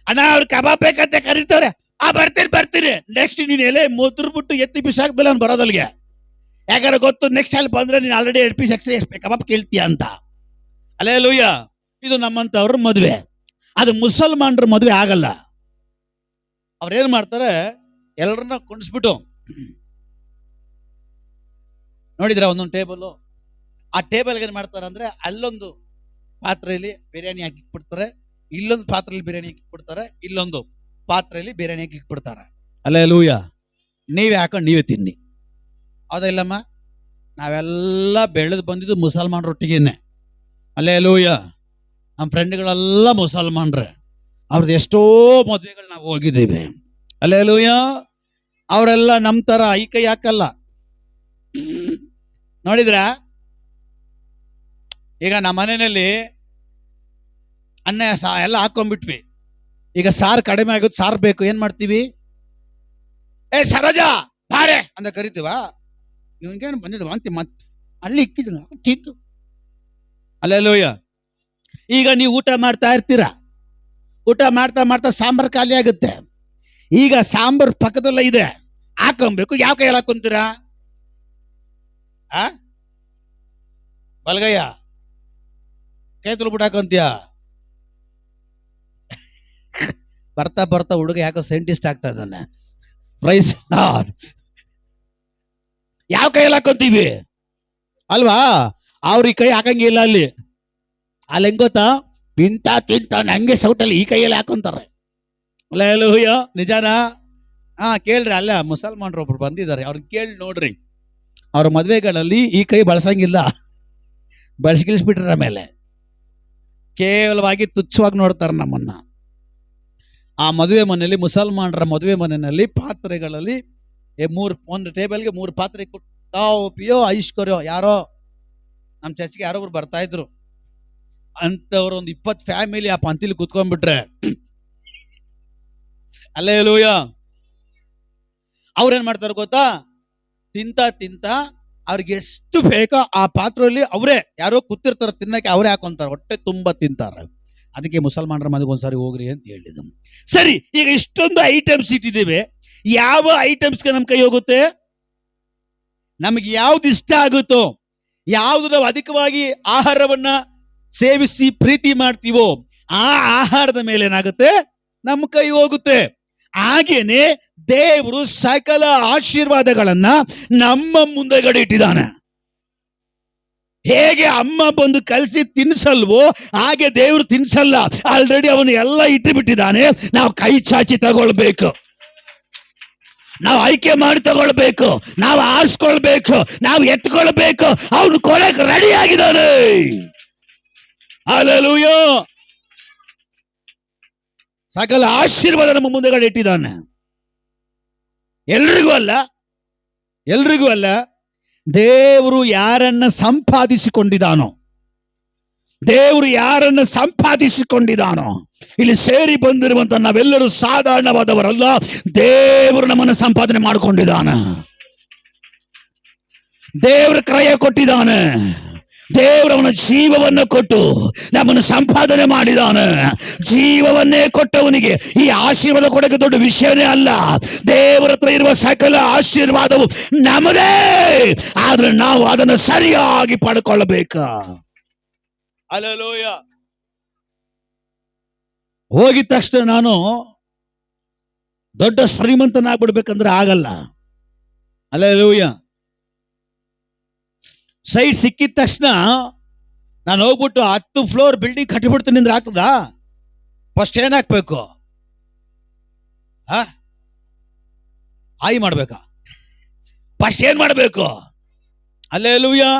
ಅಣ್ಣ ಅವ್ರು ಕಬಾಬ್ ಬೇಕಂತ ಕರೀತವ್ರೆ. ಬರ್ತೀನಿ. ನೆಕ್ಸ್ಟ್ ನೀನ್ ಎಲೆ ಮುದ್ರಬಿಟ್ಟು ಎತ್ತಿ ಪೀಸ್ ಹಾಕ್ಬೇಲೆ ಅವ್ನು ಬರೋದಲ್ಗೆ. ಯಾಕಂದ್ರೆ ಗೊತ್ತು ನೆಕ್ಸ್ಟ್ ಅಲ್ಲಿ ಬಂದ್ರೆ ನೀನು ಆಲ್ರೆಡಿ 2 ಪೀಸ್ ಎಕ್ಸ್ಟ್ರಾ ಕಬಾಬ್ ಕೇಳ್ತೀಯ ಅಂತ. ಹಲ್ಲೆಲೂಯ. ಇದು ನಮ್ಮಂತವ್ರ ಮದುವೆ. ಅದು ಮುಸಲ್ಮಾನರ ಮದುವೆ ಆಗಲ್ಲ. ಅವ್ರೇನ್ ಮಾಡ್ತಾರೆ? ಎಲ್ಲರನ್ನ ಕುಣಿಸ್ಬಿಟ್ಟು ನೋಡಿದ್ರ ಒಂದೊಂದು ಟೇಬಲ್, ಆ ಟೇಬಲ್ಗೆ ಏನ್ ಮಾಡ್ತಾರೆ ಅಂದ್ರೆ ಅಲ್ಲೊಂದು ಪಾತ್ರೆಯಲ್ಲಿ ಬಿರಿಯಾನಿ ಹಾಕಿಬಿಡ್ತಾರೆ, ಇಲ್ಲೊಂದು ಪಾತ್ರೆಯಲ್ಲಿ ಬಿರಿಯಾನಿ ಹಾಕಿಬಿಡ್ತಾರೆ, ಇಲ್ಲೊಂದು ಪಾತ್ರೆಯಲ್ಲಿ ಬಿರಿಯಾನಿ ಹಾಕಿಬಿಡ್ತಾರೆ. ಹಲ್ಲೆಲೂಯ. ನೀವೇ ಹಾಕೊಂಡು ನೀವೇ ತಿನ್ನಿ. ಹೌದಾ ಇಲ್ಲಮ್ಮ? ನಾವೆಲ್ಲ ಬೆಳೆದು ಬಂದಿದ್ದು ಮುಸಲ್ಮಾನರೊಟ್ಟಿಗೆನೆ. ಹಲ್ಲೆಲೂಯ. ನಮ್ಮ ಫ್ರೆಂಡ್ಗಳೆಲ್ಲ ಮುಸಲ್ಮಾನ್ರೆ, ಅವ್ರದ್ದು ಎಷ್ಟೋ ಮದುವೆಗಳು ನಾವು ಹೋಗಿದ್ದೀವಿ. ಹಲ್ಲೆಲೂಯ. ಅವರೆಲ್ಲ ನಮ್ಮ ತರ ಈ ಕೈ ಹಾಕಲ್ಲ. ನೋಡಿದ್ರ? ಈಗ ನಮ್ಮ ಮನೆಯಲ್ಲಿ ಅನ್ನ ಎಲ್ಲ ಹಾಕೊಂಡ್ಬಿಟ್ವಿ. ಈಗ ಸಾರು ಕಡಿಮೆ ಆಗುತ್ತೆ, ಸಾರು ಬೇಕು, ಏನ್ ಮಾಡ್ತೀವಿ? ಏ ಸರೋಜ ಬಾರೆ ಅಂತ ಕರಿತೀವ. ಇವನ್ಗೇನು ಬಂದಿದ್ವ ಅಂತ ಅಲ್ಲಿ ಇಕ್ಕಿದ್ರು ತಿಂತು. ಅಲ್ಲೆಲ್ಲೂಯ್ಯ. ಈಗ ನೀವು ಊಟ ಮಾಡ್ತಾ ಇರ್ತೀರಾ, ಊಟ ಮಾಡ್ತಾ ಮಾಡ್ತಾ ಸಾಂಬಾರ್ ಖಾಲಿ ಆಗುತ್ತೆ. ಈಗ ಸಾಂಬಾರ್ ಪಕ್ಕದಲ್ಲ ಇದೆ, ಹಾಕೊಬೇಕು. ಯಾವ ಕೈಯಲ್ಲಿ ಹಾಕೊಂತೀರಾ? ಬಲ್ಗಯ್ಯ ಕೈ ತುಳ್ಬಿಟ್ಟು ಹಾಕೊಂತೀಯ. ಬರ್ತಾ ಬರ್ತಾ ಹುಡುಗ ಯಾಕೋ ಸೈಂಟಿಸ್ಟ್ ಆಗ್ತಾ ಇದ್ದಾನೆ. Praise Lord. ಯಾವ ಕೈಯಲ್ಲಿ ಹಾಕೊಂತೀವಿ ಅಲ್ವಾ? ಅವ್ರ ಕೈ ಹಾಕಂಗಿಲ್ಲ. ಅಲ್ಲಿ ಹೆಂಗ್ ಗೊತ್ತಾ? ತಿಂತ ನಂಗೆ ಸೌಟಲ್ಲಿ ಈ ಕೈಯಲ್ಲಿ ಹಾಕೊಂತಾರೆ. ಅಲ್ಲೆಲ್ಲೂಯ್ಯ. ನಿಜಾನಾ? ಕೇಳ್ರಿ. ಅಲ್ಲ ಮುಸಲ್ಮಾನರು ಒಬ್ರು ಬಂದಿದ್ದಾರೆ, ಅವ್ರನ್ನ ಕೇಳಿ ನೋಡ್ರಿ. ಅವ್ರ ಮದ್ವೆಗಳಲ್ಲಿ ಈ ಕೈ ಬಳಸಂಗಿಲ್ಲ, ಬಳಸ್ಗಿಳಿಸ್ಬಿಟ್ರ ಮೇಲೆ ಕೇವಲವಾಗಿ ತುಚ್ಛವಾಗಿ ನೋಡ್ತಾರೆ ನಮ್ಮನ್ನ. ಆ ಮದುವೆ ಮನೆಯಲ್ಲಿ, ಮುಸಲ್ಮಾನರ ಮದುವೆ ಮನೆಯಲ್ಲಿ ಪಾತ್ರೆಗಳಲ್ಲಿ ಒಂದು ಟೇಬಲ್ಗೆ 3 ಪಾತ್ರೆ ಕೊಟ್ಟು ಐಶ್ವರ್ಯೋ ಯಾರೋ ನಮ್ಮ ಚರ್ಚ್ಗೆ ಯಾರೊಬ್ರು ಬರ್ತಾ ಇದ್ರು ಅಂತವ್ರು ಒಂದು 20 ಫ್ಯಾಮಿಲಿ ಆ ಪಂತಿಲಿ ಕುತ್ಕೊಂಡ್ಬಿಟ್ರೆ, ಅಲ್ಲೇಲೂಯ್ಯ, ಅವ್ರೇನ್ ಮಾಡ್ತಾರೆ ಗೊತ್ತಾ? ತಿಂತ ಅವ್ರಿಗೆ ಎಷ್ಟು ಬೇಕೋ ಆ ಪಾತ್ರೆಯಲ್ಲಿ ಅವರೇ ಯಾರೋ ಕೂತಿರ್ತಾರೆ ತಿನ್ನಕ್ಕೆ, ಅವರೇ ಹಾಕೊಂತಾರೆ, ಹೊಟ್ಟೆ ತುಂಬಾ ತಿಂತಾರೆ. ಅದಕ್ಕೆ ಮುಸಲ್ಮಾನರ ಮನೆಗೆ ಒಂದ್ಸಾರಿ ಹೋಗ್ರಿ ಅಂತ ಹೇಳಿದ್ರು. ಸರಿ, ಈಗ ಇಷ್ಟೊಂದು ಐಟಮ್ಸ್ ಇಟ್ಟಿದ್ದೇವೆ, ಯಾವ ಐಟಮ್ಸ್ಗೆ ನಮ್ ಕೈ ಹೋಗುತ್ತೆ? ನಮಗೆ ಯಾವ್ದು ಇಷ್ಟ ಆಗುತ್ತೋ, ಯಾವ್ದು ನಾವು ಅಧಿಕವಾಗಿ ಆಹಾರವನ್ನ ಸೇವಿಸಿ ಪ್ರೀತಿ ಮಾಡ್ತೀವೋ ಆ ಆಹಾರದ ಮೇಲೆ ಏನಾಗುತ್ತೆ? ನಮ್ಮ ಕೈ ಹೋಗುತ್ತೆ. ಹಾಗೇನೆ ದೇವರು ಸಕಲ ಆಶೀರ್ವಾದಗಳನ್ನ ನಮ್ಮ ಮುಂದೆಗಡೆ ಇಟ್ಟಿದ್ದಾನೆ. ಹೇಗೆ ಅಮ್ಮ ಬಂದು ಕಲಸಿ ತಿನ್ಸಲ್ವೋ ಹಾಗೆ ದೇವರು ತಿನ್ಸಲ್ಲ. ಆಲ್ರೆಡಿ ಅವನು ಎಲ್ಲ ಇಟ್ಟು ಬಿಟ್ಟಿದ್ದಾನೆ. ನಾವು ಕೈ ಚಾಚಿ ತಗೊಳ್ಬೇಕು, ನಾವು ಆಯ್ಕೆ ಮಾಡಿ ತಗೊಳ್ಬೇಕು, ನಾವು ಆರಿಸ್ಕೊಳ್ಬೇಕು, ನಾವು ಎತ್ಕೊಳ್ಬೇಕು. ಅವನು ಕೊಡಕ್ಕೆ ರೆಡಿ ಆಗಿದ್ದಾನೆ. ಹಲ್ಲೆಲೂಯಾ. ಸಕಲ ಆಶೀರ್ವಾದ ನಮ್ಮ ಮುಂದೆಗಡೆ ಇಟ್ಟಿದ್ದಾನೆ. ಎಲ್ರಿಗೂ ಅಲ್ಲ. ದೇವರು ಯಾರನ್ನ ಸಂಪಾದಿಸಿಕೊಂಡಿದ್ದಾನೋ ಇಲ್ಲಿ ಸೇರಿ ಬಂದಿರುವಂತ ನಾವೆಲ್ಲರೂ ಸಾಧಾರಣವಾದವರಲ್ಲ. ದೇವರು ನಮ್ಮನ್ನು ಸಂಪಾದನೆ ಮಾಡಿಕೊಂಡಿದ್ದಾನೆ. ದೇವರು ಕ್ರಯ ಕೊಟ್ಟಿದ್ದಾನೆ. ದೇವರವನ ಜೀವವನ್ನು ಕೊಟ್ಟು ನಮ್ಮನ್ನು ಸಂಪಾದನೆ ಮಾಡಿದಾನೆ. ಜೀವವನ್ನೇ ಕೊಟ್ಟವನಿಗೆ ಈ ಆಶೀರ್ವಾದ ಕೊಡಕ್ಕೆ ದೊಡ್ಡ ವಿಷಯನೇ ಅಲ್ಲ. ದೇವರ ಹತ್ರ ಇರುವ ಸಕಲ ಆಶೀರ್ವಾದವು ನಮ್ಮದೇ, ಆದ್ರೆ ನಾವು ಅದನ್ನು ಸರಿಯಾಗಿ ಪಡ್ಕೊಳ್ಬೇಕು. ಹಲ್ಲೆಲೂಯಾ. ಹೋಗಿದ ತಕ್ಷಣ ನಾನು ದೊಡ್ಡ ಶ್ರೀಮಂತನಾಗ್ಬಿಡ್ಬೇಕಂದ್ರೆ ಆಗಲ್ಲ. ಹಲ್ಲೆಲೂಯಾ. ಸೈಟ್ ಸಿಕ್ಕಿದ ತಕ್ಷಣ ನಾನು ಹೋಗ್ಬಿಟ್ಟು 10 ಫ್ಲೋರ್ ಬಿಲ್ಡಿಂಗ್ ಕಟ್ಟಿಬಿಡ್ತೀನಿ ಅಂದ್ರೆ ಆಗ್ತದಾ? ಫಸ್ಟ್ ಏನ್ ಹಾಕ್ಬೇಕು? ಆಯಿ ಮಾಡ್ಬೇಕಾ? ಫಸ್ಟ್ ಏನ್ ಮಾಡ್ಬೇಕು? ಹಲ್ಲೆಲೂಯಾ.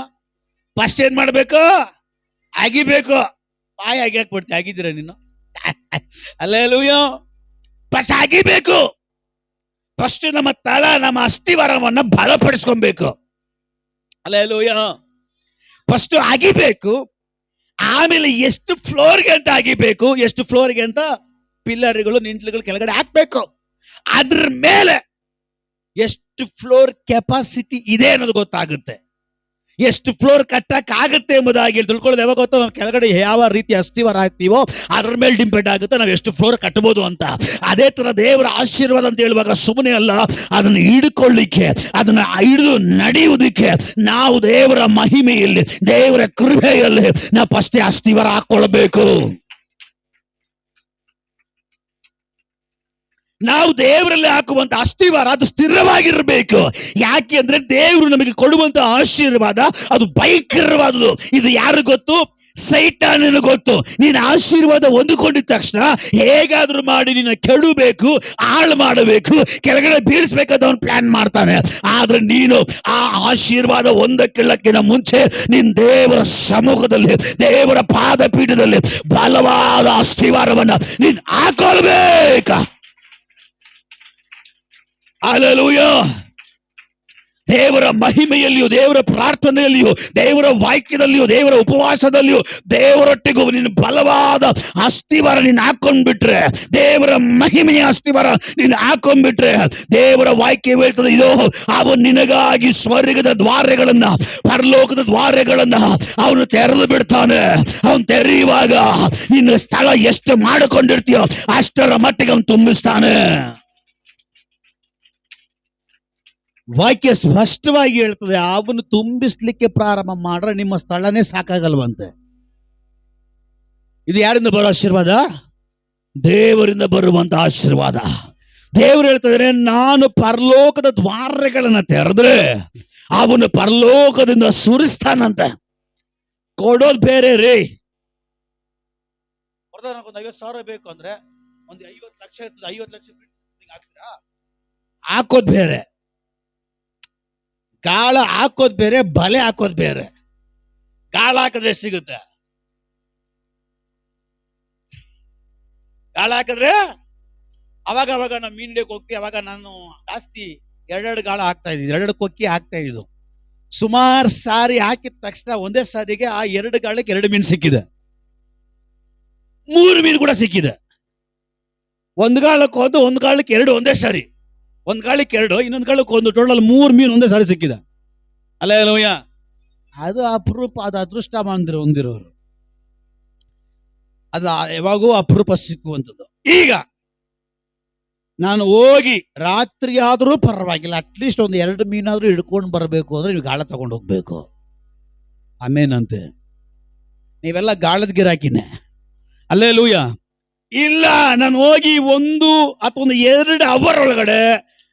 ಫಸ್ಟ್ ಏನ್ ಮಾಡ್ಬೇಕು? ಅಗಿಬೇಕು. ಆಯಿ ಹಾಕ್ಬಿಡ್ತಿ. ಆಗಿದ್ದೀರ ನೀನು? ಹಲ್ಲೆಲೂಯಾ. ಫಸ್ಟ್ ಅಗಿಬೇಕು. ಫಸ್ಟ್ ನಮ್ಮ ನಮ್ಮ ಅಸ್ಥಿವಾರವನ್ನ ಬಲಪಡಿಸ್ಕೊಬೇಕು. ಹಲ್ಲೆಲೂಯಾ. ಫಸ್ಟ್ ಅಗಿಬೇಕು. ಆಮೇಲೆ ಎಷ್ಟು ಫ್ಲೋರ್ಗೆ ಅಂತ ಅಗಿಬೇಕು, ಎಷ್ಟು ಫ್ಲೋರ್ಗೆ ಅಂತ ಪಿಲ್ಲರ್ಗಳು ನಿಂಟ್ಲುಗಳು ಕೆಳಗಡೆ ಹಾಕ್ಬೇಕು. ಅದ್ರ ಮೇಲೆ ಎಷ್ಟು ಫ್ಲೋರ್ ಕೆಪಾಸಿಟಿ ಇದೆ ಅನ್ನೋದು ಗೊತ್ತಾಗುತ್ತೆ. ಎಷ್ಟು ಫ್ಲೋರ್ ಕಟ್ಟಕ್ ಆಗುತ್ತೆ ಎಂಬುದಾಗಿ ತಿಳ್ಕೊಳ್ಳೋದು ಯಾವಾಗ ಗೊತ್ತೋ? ನಾವು ಕೆಳಗಡೆ ಯಾವ ರೀತಿ ಅಸ್ಥಿವಾರ ಹಾಕ್ತೀವೋ ಅದ್ರ ಮೇಲೆ ಡಿಪೆಂಡ್ ಆಗುತ್ತೆ ನಾವು ಎಷ್ಟು ಫ್ಲೋರ್ ಕಟ್ಟಬಹುದು ಅಂತ. ಅದೇ ತರ ದೇವರ ಆಶೀರ್ವಾದ ಅಂತ ಹೇಳುವಾಗ ಸುಮ್ಮನೆ ಅಲ್ಲ, ಅದನ್ನು ಹಿಡ್ಕೊಳ್ಳಿಕ್ಕೆ, ಅದನ್ನ ಹಿಡಿದು ನಡೆಯುವುದಕ್ಕೆ ನಾವು ದೇವರ ಮಹಿಮೆಯಲ್ಲಿ, ದೇವರ ಕೃಪೆಯಲ್ಲಿ ನಾವು ಫಸ್ಟೇ ಅಸ್ಥಿವಾರ ಹಾಕೊಳ್ಬೇಕು. ನಾವು ದೇವರಲ್ಲಿ ಹಾಕುವಂತ ಅಸ್ಥಿವಾರ ಅದು ಸ್ಥಿರವಾಗಿರಬೇಕು. ಯಾಕೆ ಅಂದ್ರೆ ದೇವರು ನಮಗೆ ಕೊಡುವಂತ ಆಶೀರ್ವಾದ ಅದು ಭಯಂಕರವಾದದ್ದು. ಇದು ಯಾರು ಗೊತ್ತು? ಸೈತಾನನು ಗೊತ್ತು. ನೀನು ಆಶೀರ್ವಾದ ಹೊಂದಿಕೊಂಡಿದ ತಕ್ಷಣ ಹೇಗಾದ್ರೂ ಮಾಡಿ ನಿನ್ನ ಕೆಡಬೇಕು, ಹಾಳು ಮಾಡಬೇಕು, ಕೆಳಗಡೆ ಬೀಳಿಸ್ಬೇಕಂತ ಅವನು ಪ್ಲಾನ್ ಮಾಡ್ತಾನೆ. ಆದ್ರೆ ನೀನು ಆ ಆಶೀರ್ವಾದ ಹೊಂದಕ್ಕಿಲ್ಲಕ್ಕಿಂತ ಮುಂಚೆ ನೀನ್ ದೇವರ ಸಮ್ಮುಖದಲ್ಲಿ, ದೇವರ ಪಾದಪೀಠದಲ್ಲಿ ಬಲವಾದ ಅಸ್ಥಿವಾರವನ್ನ ನೀನ್ ಹಾಕೊಳ್ಬೇಕ. ಹಲ್ಲೆಲೂಯಾ. ದೇವರ ಮಹಿಮೆಯಲ್ಲಿಯೂ, ದೇವರ ಪ್ರಾರ್ಥನೆಯಲ್ಲಿಯೂ, ದೇವರ ವಾಕ್ಯದಲ್ಲಿಯೂ, ದೇವರ ಉಪವಾಸದಲ್ಲಿಯೂ, ದೇವರೊಟ್ಟಿಗೂ ನೀನು ಬಲವಾದ ಅಸ್ತಿವಾರ ನೀನು ಹಾಕೊಂಡ್ಬಿಟ್ರೆ, ದೇವರ ಮಹಿಮೆಯ ಅಸ್ತಿವಾರ ನೀನು ಹಾಕೊಂಡ್ಬಿಟ್ರೆ, ದೇವರ ವಾಕ್ಯ ಹೇಳ್ತದೆ, ಇದು ಅವನು ನಿನಗಾಗಿ ಸ್ವರ್ಗದ ದ್ವಾರಗಳನ್ನ, ಪರಲೋಕದ ದ್ವಾರಗಳನ್ನ ಅವನು ತೆರೆದು ಬಿಡ್ತಾನೆ. ಅವನು ತೆರೆಯುವಾಗ ನಿನ್ನ ಸ್ಥಳ ಎಷ್ಟು ಮಾಡಿಕೊಂಡಿರ್ತೀಯೋ ಅಷ್ಟರ ಮಟ್ಟಿಗೆ ಅವನು ತುಂಬಿಸ್ತಾನೆ. ವಾಕ್ಯ ಸ್ಪಷ್ಟವಾಗಿ ಹೇಳ್ತದೆ, ಅವನು ತುಂಬಿಸ್ಲಿಕ್ಕೆ ಪ್ರಾರಂಭ ಮಾಡ್ರೆ ನಿಮ್ಮ ಸ್ಥಳನೇ ಸಾಕಾಗಲ್ವಂತೆ. ಇದು ಯಾರಿಂದ ಬರೋ ಆಶೀರ್ವಾದ? ದೇವರಿಂದ ಬರುವಂತ ಆಶೀರ್ವಾದ. ದೇವರು ಹೇಳ್ತಿದ್ರೆ, ನಾನು ಪರಲೋಕದ ದ್ವಾರಗಳನ್ನ ತೆರೆದ್ರೆ ಅವನು ಪರಲೋಕದಿಂದ ಸುರಿಸ್ತಾನಂತೆ. ಕೊಡೋದು ಬೇರೆ ರೀ. ಒಂದು 50,000 ಬೇಕು ಅಂದ್ರೆ ಒಂದು 50 ಲಕ್ಷ ಇರ್ತದೆ, 50 ಲಕ್ಷ ಹಾಕ್ತೀರಾ? ಹಾಕೋದ್ ಬೇರೆ, ಗಾಳ ಹಾಕೋದ್ ಬೇರೆ, ಬಲೆ ಹಾಕೋದ್ ಬೇರೆ. ಗಾಳ ಹಾಕಿದ್ರೆ ಸಿಗುತ್ತೆ, ಗಾಳ ಹಾಕಿದ್ರೆ ಅವಾಗ ನಾವು ಮೀನ್ ಹಿಡಿಯಕ್ಕೆ ಹೋಗ್ತೀವಿ. ಅವಾಗ ನಾನು ಜಾಸ್ತಿ 2 ಗಾಳ ಹಾಕ್ತಾ ಇದ್ದಿದ್ದು, 2 ಕೊಕ್ಕಿ ಹಾಕ್ತಾ ಇದ್ದು. ಸುಮಾರು ಸಾರಿ ಹಾಕಿದ ತಕ್ಷಣ ಒಂದೇ ಸಾರಿಗೆ ಆ 2 ಗಾಳಕ್ಕೆ 2 ಮೀನು ಸಿಕ್ಕಿದೆ, 3 ಮೀನು ಕೂಡ ಸಿಕ್ಕಿದೆ. ಒಂದು ಗಾಳಕ್ಕೆ ಒಂದು ಗಾಳಕ್ಕೆ 2 ಒಂದೇ ಸಾರಿ, ಒಂದು ಗಾಳಕ್ಕೆ 2, ಇನ್ನೊಂದು ಗಾಳಕ್ಕೆ 1, ಟೋಟಲ್ 3 ಮೀನು ಒಂದೇ ಸಾರಿ ಸಿಕ್ಕಿದೆ. ಅಲ್ಲೇಲೂಯಾ. ಅದು ಅಪರೂಪ, ಅದು ಅದೃಷ್ಟ ಹೊಂದಿರೋರು, ಅದು ಯಾವಾಗೂ ಅಪರೂಪ ಸಿಕ್ಕುವಂಥದ್ದು. ಈಗ ನಾನು ಹೋಗಿ ರಾತ್ರಿ ಆದರೂ ಪರವಾಗಿಲ್ಲ, ಅಟ್ಲೀಸ್ಟ್ ಒಂದು 2 ಮೀನಾದ್ರೂ ಹಿಡ್ಕೊಂಡು ಬರಬೇಕು ಅಂದ್ರೆ ನೀವು ಗಾಳ ತಗೊಂಡು ಹೋಗ್ಬೇಕು. ಆಮೇನಂತೆ, ನೀವೆಲ್ಲ ಗಾಳದ ಗಿರಾಕಿನೇ. ಅಲ್ಲೇಲೂಯಾ. ಇಲ್ಲ, ನಾನು ಹೋಗಿ 1 ಅಥವಾ 2 ಅವರ್ ಒಳಗಡೆ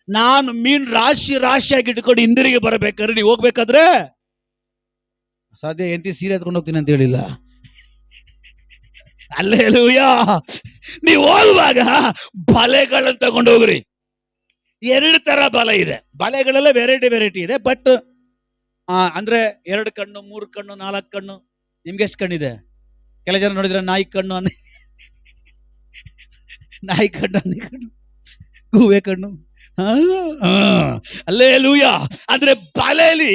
ನಾನು ಮೀನ್ ರಾಶಿಯಾಗಿ ಇಟ್ಕೊಂಡು ಹಿಂದಿರುಗಿ ಬರಬೇಕಾದ್ರೆ, ನೀವು ಹೋಗ್ಬೇಕಾದ್ರೆ ಸಾಧ್ಯ ಎಂತಿ ಸೀರೆ ಎತ್ಕೊಂಡು ಹೋಗ್ತೀನಿ ಅಂತ ಹೇಳಿಲ್ಲ. ಅಲ್ಲೇಲೂಯಾ. ನೀವು ಹೋಗುವಾಗ ಬಲೆಗಳನ್ನ ತಗೊಂಡು ಹೋಗ್ರಿ. 2 ತರ ಬಲೆ ಇದೆ, ಬಲೆಗಳೆಲ್ಲ ವೆರೈಟಿ ಇದೆ. ಬಟ್ ಅಂದ್ರೆ 2 ಕಣ್ಣು, 3 ಕಣ್ಣು, 4 ಕಣ್ಣು. ನಿಮ್ಗೆ ಎಷ್ಟು ಕಣ್ಣಿದೆ? ಕೆಲ ಜನ ನೋಡಿದ್ರೆ ನಾಯಿ ಕಣ್ಣು ಅಂದ, ನಾಯಿ ಕಣ್ಣು ಅಂದ, ಗೂವೆ ಕಣ್ಣು. ಅಲ್ಲೇಲೂಯಾ. ಅಂದ್ರೆ ಬಲೆಯಲ್ಲಿ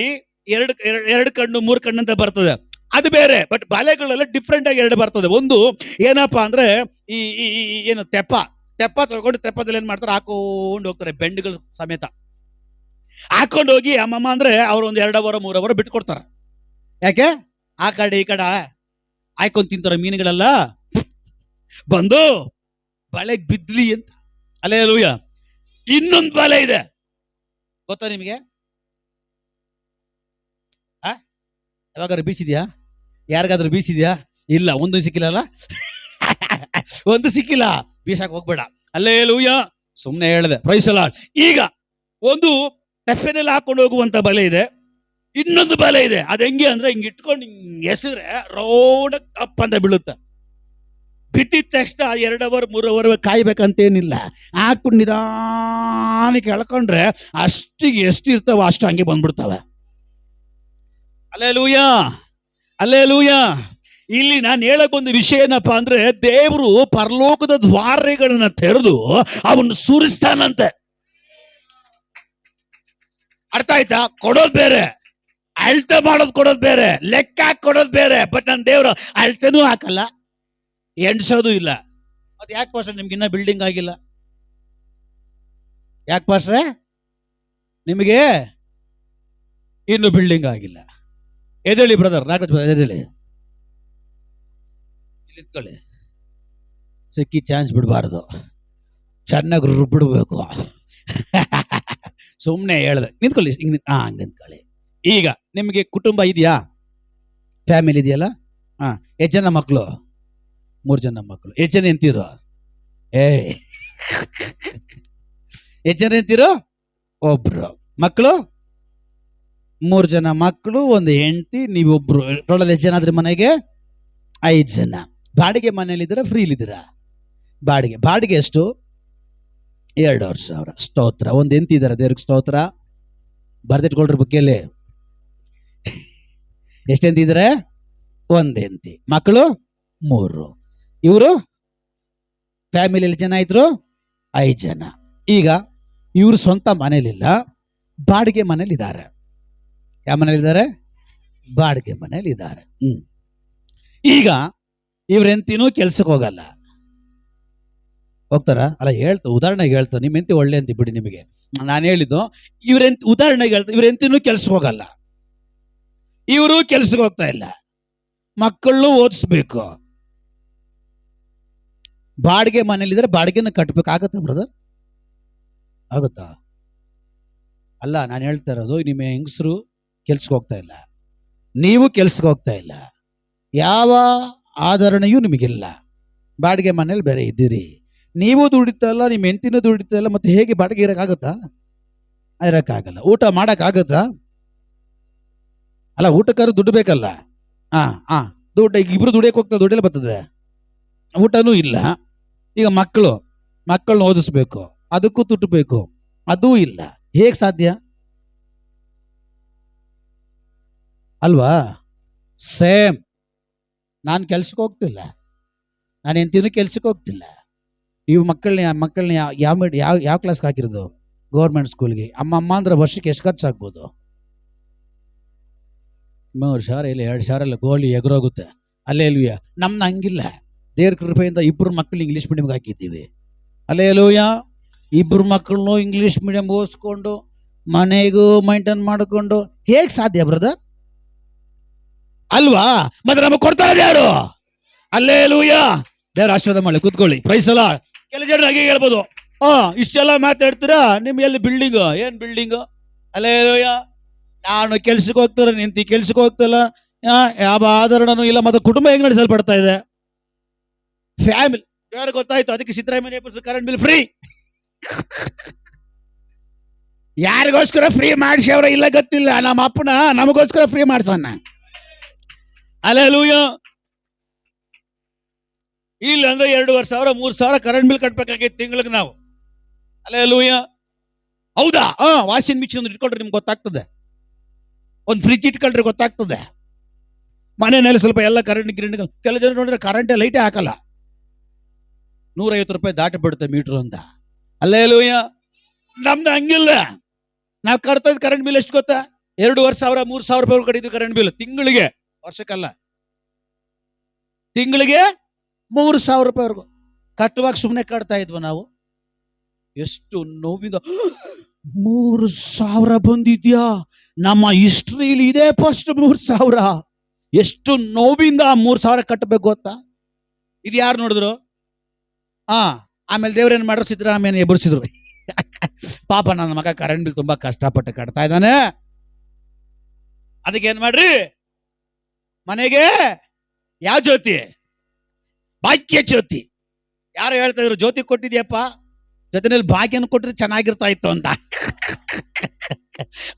2 ಕಣ್ಣು, 3 ಕಣ್ಣು ಅಂತ ಬರ್ತದೆ, ಅದು ಬೇರೆ. ಬಟ್ ಬಲೆಗಳೆಲ್ಲ ಡಿಫ್ರೆಂಟ್ ಆಗಿ 2 ಬರ್ತದೆ. ಒಂದು ಏನಪ್ಪಾ ಅಂದ್ರೆ ಈ ಏನು ತೆಪ್ಪ ತಗೊಂಡು, ತೆಪ್ಪದಲ್ಲಿ ಏನ್ ಮಾಡ್ತಾರೆ, ಹಾಕೊಂಡು ಹೋಗ್ತಾರೆ, ಬೆಂಡ್ಗಳು ಸಮೇತ ಹಾಕೊಂಡು ಹೋಗಿ ಅಮ್ಮಮ್ಮ ಅಂದ್ರೆ ಅವ್ರು ಒಂದು 2 ಅವರ್ 3 ಅವರ್ ಬಿಟ್ಕೊಡ್ತಾರೆ. ಯಾಕೆ? ಆ ಕಡೆ ಈ ಕಡೆ ಹಾಕೊಂಡು ತಿಂತಾರೆ ಮೀನುಗಳೆಲ್ಲ, ಬಂದು ಬಲೆಗೆ ಬಿದ್ಲಿ ಅಂತ. ಅಲ್ಲೇಲೂಯಾ. ಇನ್ನೊಂದು ಬಲೆ ಇದೆ, ಗೊತ್ತಾ ನಿಮಗೆ? ಯಾವಾಗಾದ್ರೂ ಬೀಸಿದ್ಯಾ? ಯಾರಿಗಾದ್ರೂ ಬೀಸಿದ್ಯಾ? ಇಲ್ಲ, ಒಂದು ಸಿಕ್ಕಿಲ್ಲ. ಒಂದು ಸಿಕ್ಕಿಲ್ಲ, ಬೀಸಕ್ ಹೋಗ್ಬೇಡ. ಅಲ್ಲೇಲೂಯಾ. ಸುಮ್ನೆ ಹೇಳ್ದೆ, ಪ್ರೈಸ್ ಲಾರ್ಡ್. ಈಗ ಒಂದು ತೆಪ್ಪೆನೆಲ್ಲ ಹಾಕೊಂಡು ಹೋಗುವಂತ ಬಲೆ ಇದೆ, ಇನ್ನೊಂದು ಬಲೆ ಇದೆ. ಅದ್ ಹೆಂಗೆ ಅಂದ್ರೆ ಹಿಂಗ್ ಇಟ್ಕೊಂಡು ಹಿಂಗ್ ಎಸೆದ್ರೆ ರೌಂಡ್ ಅಪ್ ಅಂತ ಬೀಳುತ್ತೆ. ಬಿದ್ದಿದ ತಕ್ಷಣ 2 ಅವರ್ 3 ಅವರ್ ಕಾಯ್ಬೇಕಂತೇನಿಲ್ಲ, ಹಾಕೊಂಡು ನಿಧಾನಕ್ಕೆ ಎಳ್ಕೊಂಡ್ರೆ ಅಷ್ಟಿಗೆ ಎಷ್ಟು ಇರ್ತಾವ ಅಷ್ಟು ಹಂಗೆ ಬಂದ್ಬಿಡ್ತವೆ. Alleluia, alleluia. ಇಲ್ಲಿ ನಾನು ಹೇಳಕ್ ಒಂದು ವಿಷಯ ಏನಪ್ಪಾ ಅಂದ್ರೆ, ದೇವರು ಪರಲೋಕದ ದ್ವಾರಗಳನ್ನ ತೆರೆದು ಅವನು ಸುರಿಸ್ತಾನಂತೆ. ಅರ್ಥ ಆಯ್ತಾ? ಕೊಡೋದು ಬೇರೆ, ಅಳತೆ ಮಾಡೋದು ಕೊಡೋದು ಬೇರೆ, ಲೆಕ್ಕ ಹಾಕಿ ಕೊಡೋದು ಬೇರೆ. ಬಟ್ ನನ್ನ ದೇವರು ಅಳತೆನೂ ಹಾಕಲ್ಲ, ಎಣ್ಸೋದು ಇಲ್ಲ. ಮತ್ತೆ ಯಾಕೆ ಪಾಸ್ಟ್ರೆ ನಿಮ್ಗೆ ಇನ್ನ ಬಿಲ್ಡಿಂಗ್ ಆಗಿಲ್ಲ? ಯಾಕೆ ಪಾಸ್ಟ್ರೆ ನಿಮಗೆ ಇನ್ನು ಬಿಲ್ಡಿಂಗ್ ಆಗಿಲ್ಲ? ಎದೇಳಿ ಬ್ರದರ್, ಎದೇಳಿ, ಇಲ್ಲಿತ್ಕೊಳ್ಳಿ. ಸಿಕ್ಕಿ ಚಾನ್ಸ್ ಬಿಡಬಾರ್ದು, ಚೆನ್ನಾಗಿ ರುಬ್ಬಿಡ್ಬೇಕು. ಸುಮ್ಮನೆ ಹೇಳ್ದೆ, ನಿಂತ್ಕೊಳ್ಳಿ. ಹಂಗೆ ನಿಂತ್ಕೊಳ್ಳಿ. ಈಗ ನಿಮಗೆ ಕುಟುಂಬ ಇದೆಯಾ? ಫ್ಯಾಮಿಲಿ ಇದೆಯಲ್ಲ? ಎಷ್ಟು ಜನ ಮಕ್ಕಳು? 3 ಜನ ಮಕ್ಕಳು. ಎಷ್ಟು ಜನ ಎಂತೀರೋ? ಎಷ್ಟು ಜನ ಎಂತೀರೋ? ಒಬ್ರು. ಮಕ್ಕಳು 3 ಜನ ಮಕ್ಕಳು, 1 ಹೆಂಡತಿ, ನೀವೊಬ್ರು. ಟೋಟಲ್ ಎಷ್ಟು ಜನ ಆದ್ರಿ ಮನೆಗೆ? 5 ಜನ. ಬಾಡಿಗೆ ಮನೇಲಿದ್ದೀರಾ, ಫ್ರೀಲಿದ್ದೀರಾ? ಬಾಡಿಗೆ ಎಷ್ಟು? 2,500. ಸ್ತೋತ್ರ. 1 ಹೆಂಡತಿ ಇದಾರೆ, ದೇವ್ರಿಗೆ ಸ್ತೋತ್ರ. ಬರ್ದಿಟ್ಕೊಳ್ರಿ ಬುಕ್ಕಿಯಲ್ಲಿ. ಎಷ್ಟು ಹೆಂಡತಿ ಇದಾರೆ? 1 ಹೆಂಡತಿ. ಮಕ್ಕಳು 3. ಇವರು ಫ್ಯಾಮಿಲಿಯಲ್ಲಿ ಜನ ಇದ್ರು 5 ಜನ. ಈಗ ಇವ್ರು ಸ್ವಂತ ಮನೇಲಿಲ್ಲ, ಬಾಡಿಗೆ ಮನೇಲಿ ಇದ್ದಾರೆ. ಯಾವ ಮನೇಲಿದ್ದಾರೆ? ಬಾಡಿಗೆ ಮನೇಲಿ ಇದ್ದಾರೆ. ಈಗ ಇವ್ರೆಂತಿನೂ ಕೆಲ್ಸಕ್ಕೆ ಹೋಗಲ್ಲ. ಹೋಗ್ತಾರ? ಅಲ್ಲ, ಉದಾಹರಣೆಗೆ ಹೇಳ್ತಾರೆ. ನಿಮ್ಮ ಹೆಂಡತಿ ಒಳ್ಳೆ ಅಂತ ಬಿಡಿ, ನಿಮಗೆ ನಾನು ಹೇಳಿದ್ದು ಉದಾಹರಣೆಗೆ ಹೇಳ್ತಾರೆ. ಇವ್ರೆಂತಿನೂ ಕೆಲ್ಸಕ್ಕೆ ಹೋಗಲ್ಲ, ಇವರು ಕೆಲ್ಸಕ್ಕೆ ಹೋಗ್ತಾ ಇಲ್ಲ, ಮಕ್ಕಳನ್ನು ಓದಿಸ್ಬೇಕು. ಬಾಡಿಗೆ ಮನೇಲಿದ್ರೆ ಬಾಡಿಗೆನ ಕಟ್ಬೇಕಾಗತ್ತಾ ಬ್ರದರ್? ಆಗುತ್ತಾ? ಅಲ್ಲ, ನಾನು ಹೇಳ್ತಾ ಇರೋದು, ನಿಮ್ಮ ಹೆಂಗಸರು ಕೆಲ್ಸಕ್ಕೆ ಹೋಗ್ತಾ ಇಲ್ಲ, ನೀವು ಕೆಲ್ಸಕ್ಕೆ ಹೋಗ್ತಾ ಇಲ್ಲ, ಯಾವ ಆಧರಣೆಯೂ ನಿಮಗಿಲ್ಲ, ಬಾಡಿಗೆ ಮನೇಲಿ ಬೇರೆ ಇದ್ದೀರಿ, ನೀವು ದುಡಿತಾ ಇಲ್ಲ, ನಿಮ್ಮ ಹೆಂಡತಿನೂ ದುಡಿತಾ ಇಲ್ಲ, ಮತ್ತೆ ಹೇಗೆ ಬಾಡಿಗೆ ಇರೋಕ್ಕಾಗತ್ತಾ? ಇರೋಕ್ಕಾಗಲ್ಲ. ಊಟ ಮಾಡೋಕ್ಕಾಗತ್ತಾ? ಅಲ್ಲ, ಊಟಕ್ಕಾದ್ರೂ ದುಡ್ಡು ಬೇಕಲ್ಲ. ದುಡ್ಡು ಈಗ ಇಬ್ರು ದುಡಿಯಕ್ಕೆ ಹೋಗ್ತಾ, ದುಡ್ಡೆಲ್ಲ ಬರ್ತದೆ, ಊಟನೂ ಇಲ್ಲ. ಈಗ ಮಕ್ಕಳನ್ನ ಓದಿಸ್ಬೇಕು, ಅದಕ್ಕೂ ದುಡ್ಡು ಬೇಕು, ಅದೂ ಇಲ್ಲ. ಹೇಗೆ ಸಾಧ್ಯ? ಅಲ್ವಾ? ಸೇಮ್. ನಾನು ಕೆಲ್ಸಕ್ಕೆ ಹೋಗ್ತಿಲ್ಲ, ನಾನು ಹೆಂಡತಿನೂ ಕೆಲ್ಸಕ್ಕೆ ಹೋಗ್ತಿಲ್ಲ. ನೀವು ಮಕ್ಕಳನ್ನ ಯಾವ ಕ್ಲಾಸ್ಗೆ ಹಾಕಿರೋದು? ಗೌರ್ಮೆಂಟ್ ಸ್ಕೂಲ್ಗೆ. ಅಮ್ಮ ಅಂದ್ರೆ ವರ್ಷಕ್ಕೆ ಎಷ್ಟು ಖರ್ಚಾಗ್ಬೋದು? 3,000 ಇಲ್ಲ 2,000 ಇಲ್ಲ, ಗೋಲಿ ಎಗರೋಗುತ್ತೆ. ಅಲ್ಲೇಲೂಯ. ನಮ್ನ ಹಂಗಿಲ್ಲ. ದೇವ್ರ ಕೃಪೆಯಿಂದ 2 ಮಕ್ಕಳು ಇಂಗ್ಲೀಷ್ ಮೀಡಿಯಂಗೆ ಹಾಕಿದ್ದೀವಿ. ಅಲ್ಲೇಲೂಯ. 2 ಮಕ್ಕಳನ್ನು ಇಂಗ್ಲೀಷ್ ಮೀಡಿಯಂ ಓದಿಸ್ಕೊಂಡು ಮನೆಗೂ ಮೈಂಟೈನ್ ಮಾಡಿಕೊಂಡು ಹೇಗೆ ಸಾಧ್ಯ ಬ್ರದರ್? ಅಲ್ವಾ? ಮತ್ತೆ ನಮಗೆ ಕೊಡ್ತಾರೆ ಯಾರು? ಅಲ್ಲೇಲೂಯ. ದೇವ್ರ ಆಶೀರ್ವಾದ ಮಾಡಿ. ಕೂತ್ಕೊಳ್ಳಿ. ಪ್ರೈಸ್ ಅಲ್ಲ. ಕೆಲ ಜನ ಹಾಗೆ ಹೇಳ್ಬೋದು, ಇಷ್ಟೆಲ್ಲ ಮಾತಾಡ್ತೀರಾ, ನಿಮ್ಗೆ ಎಲ್ಲಿ ಬಿಲ್ಡಿಂಗು? ಏನ್ ಬಿಲ್ಡಿಂಗು? ಅಲ್ಲೇಲೂಯ. ನಾನು ಕೆಲ್ಸಕ್ಕೆ ಹೋಗ್ತಾರೆ, ನಿಂತಿ ಕೆಲ್ಸಕ್ಕೆ ಹೋಗ್ತಿಲ್ಲ, ಯಾವ ಆಧರಣನೂ ಇಲ್ಲ, ಮತ್ತೆ ಕುಟುಂಬ ಹೆಂಗ್ ನಡೆಸಲ್ಪಡ್ತಾ ಇದೆ? ಫ್ಯಾಮಿಲಿ ಯಾರು ಗೊತ್ತಾಯ್ತು? ಅದಕ್ಕೆ ಸಿದ್ದರಾಮಯ್ಯ ಕರೆಂಟ್ ಬಿಲ್ ಫ್ರೀ. ಯಾರಿಗೋಸ್ಕರ ಫ್ರೀ ಮಾಡಿಸವ್ರ ಇಲ್ಲ ಗೊತ್ತಿಲ್ಲ, ನಮ್ಮ ಅಪ್ಪನ ನಮಗೋಸ್ಕರ ಫ್ರೀ ಮಾಡ್ಸೋಣ. ಅಲ್ಲೇಲೂಯ. ಇಲ್ಲ ಅಂದ್ರೆ 2,500 3,000 ಕರೆಂಟ್ ಬಿಲ್ ಕಟ್ಬೇಕಾಗಿತ್ತು ತಿಂಗಳಿಗೆ ನಾವು. ಅಲ್ಲೇಲೂಯ. ಹೌದಾ? ವಾಷಿಂಗ್ ಮಿಷಿನ್ ಇಟ್ಕೊಳ್ರಿ, ನಿಮ್ಗೆ ಗೊತ್ತಾಗ್ತದೆ. ಒಂದು ಫ್ರಿಜ್ ಇಟ್ಕೊಳ್ರಿ, ಗೊತ್ತಾಗ್ತದೆ. ಮನೆಯಲ್ಲಿ ಸ್ವಲ್ಪ ಎಲ್ಲ ಕರೆಂಟ್ ಕೆಲ ಜನ ನೋಡಿದ್ರೆ ಕರೆಂಟ್ ಲೈಟೇ ಹಾಕಲ್ಲ, 150 ರೂಪಾಯಿ ದಾಟಿ ಬಿಡುತ್ತೆ ಮೀಟರ್ ಅಂತ. ಅಲ್ಲೇಲೂಯ. ನಮ್ದು ಹಂಗಿಲ್ಲ. ನಾವು ಕಟ್ತಾ ಇದ್ ಕರೆಂಟ್ ಬಿಲ್ ಎಷ್ಟು ಗೊತ್ತಾ? 2,500 3,000 ರೂಪಾಯಿ ಕಟ್ಟಿದ್ವಿ ಕರೆಂಟ್ ಬಿಲ್ ತಿಂಗಳಿಗೆ, ವರ್ಷಕ್ಕಲ್ಲ, ತಿಂಗಳಿಗೆ 3,000 ರೂಪಾಯಿವರೆಗೂ ಕಟ್ಟುವಾಗ ಸುಮ್ಮನೆ ಕಟ್ತಾ ಇದ್ವ ನಾವು. ಎಷ್ಟು ನೋವಿಂದ 3,000 ಬಂದಿದ್ಯಾ? ನಮ್ಮ ಹಿಸ್ಟ್ರಿಲಿ ಇದೆ ಫಸ್ಟ್ 3,000. ಎಷ್ಟು ನೋವಿಂದ 3,000 ಕಟ್ಟಬೇಕು ಗೊತ್ತಾ? ಇದು ಯಾರು ನೋಡಿದ್ರು? ಆಮೇಲೆ ದೇವ್ರೇನ್ ಮಾಡ್ರು? ಸಿದ್ದರಾಮಯ್ಯನ ಎಬ್ಬರಿಸಿದ್ರು. ಪಾಪ ನನ್ನ ಮಗ ಕರೆಂಟ್ ಬಿಲ್ ತುಂಬಾ ಕಷ್ಟಪಟ್ಟು ಕಟ್ತಾ ಇದ್ದಾನೆ, ಅದಕ್ಕೆ ಏನ್ ಮಾಡ್ರಿ, ಮನೆಗೆ ಯಾವ ಜ್ಯೋತಿ? ಭಾಗ್ಯ ಜ್ಯೋತಿ. ಯಾರು ಹೇಳ್ತಾ ಇದ್ರು, ಜ್ಯೋತಿ ಕೊಟ್ಟಿದ್ಯಪ್ಪ, ಜೊತೆನಲ್ಲಿ ಭಾಗ್ಯನ ಕೊಟ್ಟರೆ ಚೆನ್ನಾಗಿರ್ತಾ ಇತ್ತು ಅಂತ.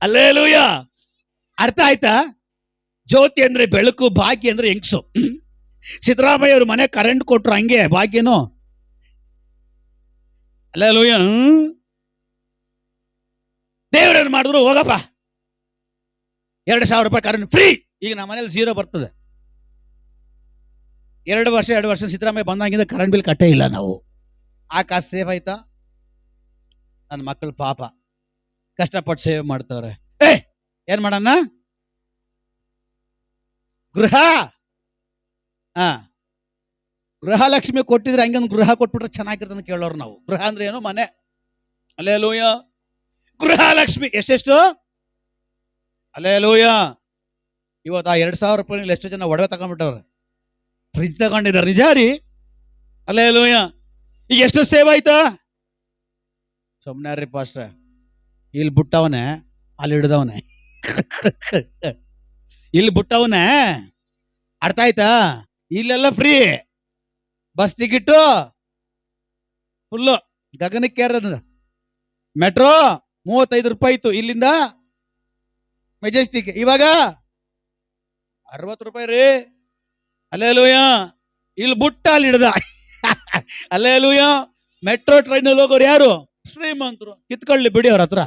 ಅಲ್ಲೇಲೂಯ. ಅರ್ಥ ಆಯ್ತಾ? ಜ್ಯೋತಿ ಅಂದ್ರೆ ಬೆಳಕು, ಭಾಗ್ಯ ಅಂದ್ರೆ ಹೆಂಗ್ಸು. ಸಿದ್ದರಾಮಯ್ಯ ಅವ್ರ ಮನೆ ಕರೆಂಟ್ ಕೊಟ್ರು, ಹಂಗೆ ಭಾಗ್ಯನು. ಅಲ್ಲೇಲೂಯ. ದೇವ್ರೇನ್ ಮಾಡಿದ್ರು, ಹೋಗಪ್ಪ 2,000 ರೂಪಾಯಿ ಕರೆಂಟ್ ಫ್ರೀ. ಈಗ ನಮ್ಮ ಮನೇಲಿ 0 ಬರ್ತದೆ. 2 ವರ್ಷ ಸಿದ್ದರಾಮಯ್ಯ ಬಂದಾಗಿಂದ ಕರೆಂಟ್ ಬಿಲ್ ಕಟ್ಟೇ ಇಲ್ಲ ನಾವು. ಆ ಕಾಸು ಸೇವ್ ಆಯ್ತಾ? ನನ್ನ ಮಕ್ಕಳು ಪಾಪ ಕಷ್ಟಪಟ್ಟು ಸೇವ್ ಮಾಡ್ತವ್ರೆ. ಏನ್ ಮಾಡೋಣ? ಗೃಹಲಕ್ಷ್ಮಿ ಕೊಟ್ಟಿದ್ರೆ ಹಂಗೊಂದು ಗೃಹ ಕೊಟ್ಬಿಟ್ರೆ ಚೆನ್ನಾಗಿರ್ತದೆ ಕೇಳೋರು ನಾವು. ಗೃಹ ಅಂದ್ರೆ ಏನು? ಮನೆ. ಅಲ್ಲೇಲೂಯ. ಗೃಹಲಕ್ಷ್ಮಿ ಎಷ್ಟೆಷ್ಟು? ಅಲ್ಲೇಲೂಯ. ಇವತ್ತು ಆ 2,000 ರೂಪಾಯಿ ಎಷ್ಟು ಜನ ಒಡವೆ ತಗೊಂಡ್ಬಿಟ್ಟವ್ರೆ, ಫ್ರಿಜ್ ತಗೊಂಡಿದ್ದಾರೆ. ನಿಜ ರೀ. ಅಲ್ಲೇಲೂಯ. ಈಗ ಎಷ್ಟು ಸೇವ್ ಆಯ್ತಾ? ಸುಮ್ಮನೆ ರೀ ಪಾಸ್ಟ್ರೆ, ಇಲ್ಲಿ ಬಿಟ್ಟವನೆ ಅಲ್ಲಿ ಹಿಡ್ದವನೆ, ಇಲ್ಲಿ ಬಿಟ್ಟವನೆ. ಅರ್ಥ ಆಯ್ತಾ? ಇಲ್ಲೆಲ್ಲ ಫ್ರೀ, ಬಸ್ ಟಿಕೆಟ್ ಫುಲ್ಲು ಗಗನಕ್ಕೆ ಏರದ. ಮೆಟ್ರೋ 35 ರೂಪಾಯಿ ಇತ್ತು ಇಲ್ಲಿಂದ ಮೆಜೆಸ್ಟಿಕ್, ಇವಾಗ 60 ರೂಪಾಯಿ ರೀ. ಅಲ್ಲೇಲೂಯ. ಇಲ್ಲಿ ಬುಟ್ಟ ಅಲ್ಲಿ ಹಿಡ್ದ. ಅಲ್ಲೇಲೂಯ. ಮೆಟ್ರೋ ಟ್ರೈನಲ್ಲಿ ಹೋಗೋರು ಯಾರು? ಶ್ರೀಮಂತರು. ಕಿತ್ಕೊಳ್ಳಿ ಬಿಡಿ ಅವ್ರ ಹತ್ರ.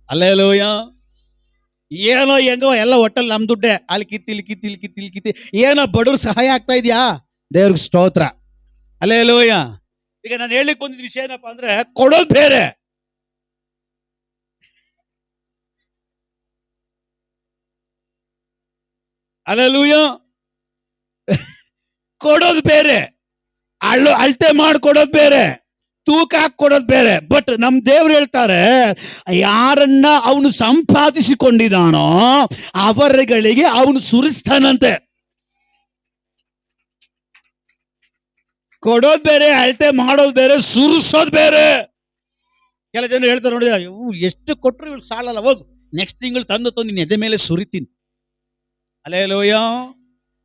ಅಲ್ಲೇಲೂಯ. ಏನೋ ಹೆಂಗೋ ಎಲ್ಲ ಒಟ್ಟಲ್ಲಿ ನಮ್ ದುಡ್ಡೆ, ಅಲ್ಲಿ ಕಿತ್ತಿ ಏನೋ ಬಡವ್ರು ಸಹಾಯ ಆಗ್ತಾ ಇದೆಯಾ? ದೇವ್ರಿಗೆ ಸ್ತೋತ್ರ. ಅಲ್ಲೇಲೂಯ. ಈಗ ನಾನು ಹೇಳಿಕ್ ಬಂದಿದ್ದ ವಿಷಯ ಏನಪ್ಪಾ ಅಂದ್ರೆ, ಕೊಡೋದು ಬೇರೆ, ಹಲ್ಲೆಲೂಯ. ಕೊಡೋದು ಬೇರೆ, ಅಳತೆ ಮಾಡಿಕೊಡೋದು ಬೇರೆ, ತೂಕ ಹಾಕಿ ಕೊಡೋದು ಬೇರೆ. ಬಟ್ ನಮ್ ದೇವ್ರು ಹೇಳ್ತಾರೆ, ಯಾರನ್ನ ಅವನು ಸಂಪಾದಿಸಿಕೊಂಡಿದ್ದಾನೋ ಅವರುಗಳಿಗೆ ಅವನು ಸುರಿಸ್ತಾನಂತೆ. ಕೊಡೋದು ಬೇರೆ, ಅಳತೆ ಮಾಡೋದು ಬೇರೆ, ಸುರಿಸೋದು ಬೇರೆ. ಕೆಲ ಜನ ಹೇಳ್ತಾರೆ ನೋಡಿ, ಎಷ್ಟು ಕೊಟ್ಟರು ಇವಳು ಸಾಲಲ್ಲ, ಹೋಗು ನೆಕ್ಸ್ಟ್ ತಿಂಗಳು ತಂದು ನಿನ್ನ ಎದೆ ಮೇಲೆ ಸುರಿತೀನಿ. ಹಲ್ಲೆಲೂಯ.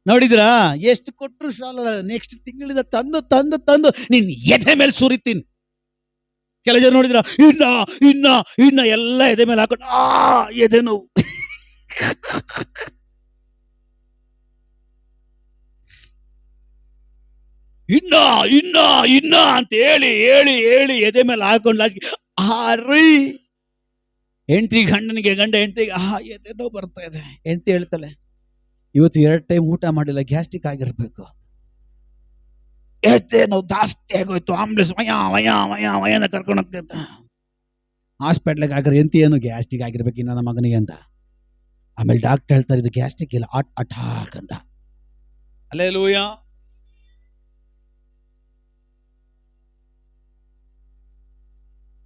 ನೋಡಿದ್ರಾ, ಎಷ್ಟು ಕೊಟ್ಟರು ಸಾಲಲ್ಲ, ನೆಕ್ಸ್ಟ್ ತಿಂಗಳಿಂದ ತಂದು ತಂದು ತಂದು ನಿನ್ನ ಎದೆ ಮೇಲೆ ಸುರಿತೀನಿ. ಕೆಲ ಜನ ನೋಡಿದ್ರ, ಇನ್ನ ಇನ್ನ ಇನ್ನ ಎಲ್ಲ ಎದೆ ಮೇಲೆ ಹಾಕೊಂಡು ಎದೆ ನೋವು. ಇನ್ನ ಇನ್ನ ಇನ್ನ ಅಂತ ಹೇಳಿ ಹೇಳಿ ಹೇಳಿ ಎದೆ ಮೇಲೆ ಹಾಕೊಂಡು ಹಾರಿ ಹೆಂಡತಿ ಗಂಡನಿಗೆ, ಗಂಡ ಹೆಂಡತಿಗೆ ಎದೆ ನೋವು ಬರ್ತಾ ಇದೆ. ಹೆಂಡತಿ ಹೇಳ್ತಾಳೆ, ಇವತ್ತು 2 ಟೈಮ್ ಊಟ ಮಾಡಿಲ್ಲ, ಗ್ಯಾಸ್ಟ್ರಿಕ್ ಆಗಿರ್ಬೇಕು, ಎದೆ ನೋವು ಜಾಸ್ತಿ ಆಗೋಯ್ತು, ಆಂಬುಲೆನ್ಸ್ ವಯ ವಯ ವಯ ವಯನ ಕರ್ಕೊಂಡು ಹೋಗ್ತೈತೆ. ಹಾಸ್ಪಿಟ್ಲಿಗೆ ಹಾಕಿದ್ರೆ ಎಂತ ಏನು ಗ್ಯಾಸ್ಟ್ರಿಕ್ ಆಗಿರ್ಬೇಕು ಇನ್ನ ನಮ್ಮ ಮಗನಿಗೆ ಅಂತ. ಆಮೇಲೆ ಡಾಕ್ಟರ್ ಹೇಳ್ತಾರೆ, ಇದು ಗ್ಯಾಸ್ಟ್ರಿಕ್ ಇಲ್ಲ, ಅಟಾಕ್ ಅಂತ. ಹಲ್ಲೆಲೂಯ.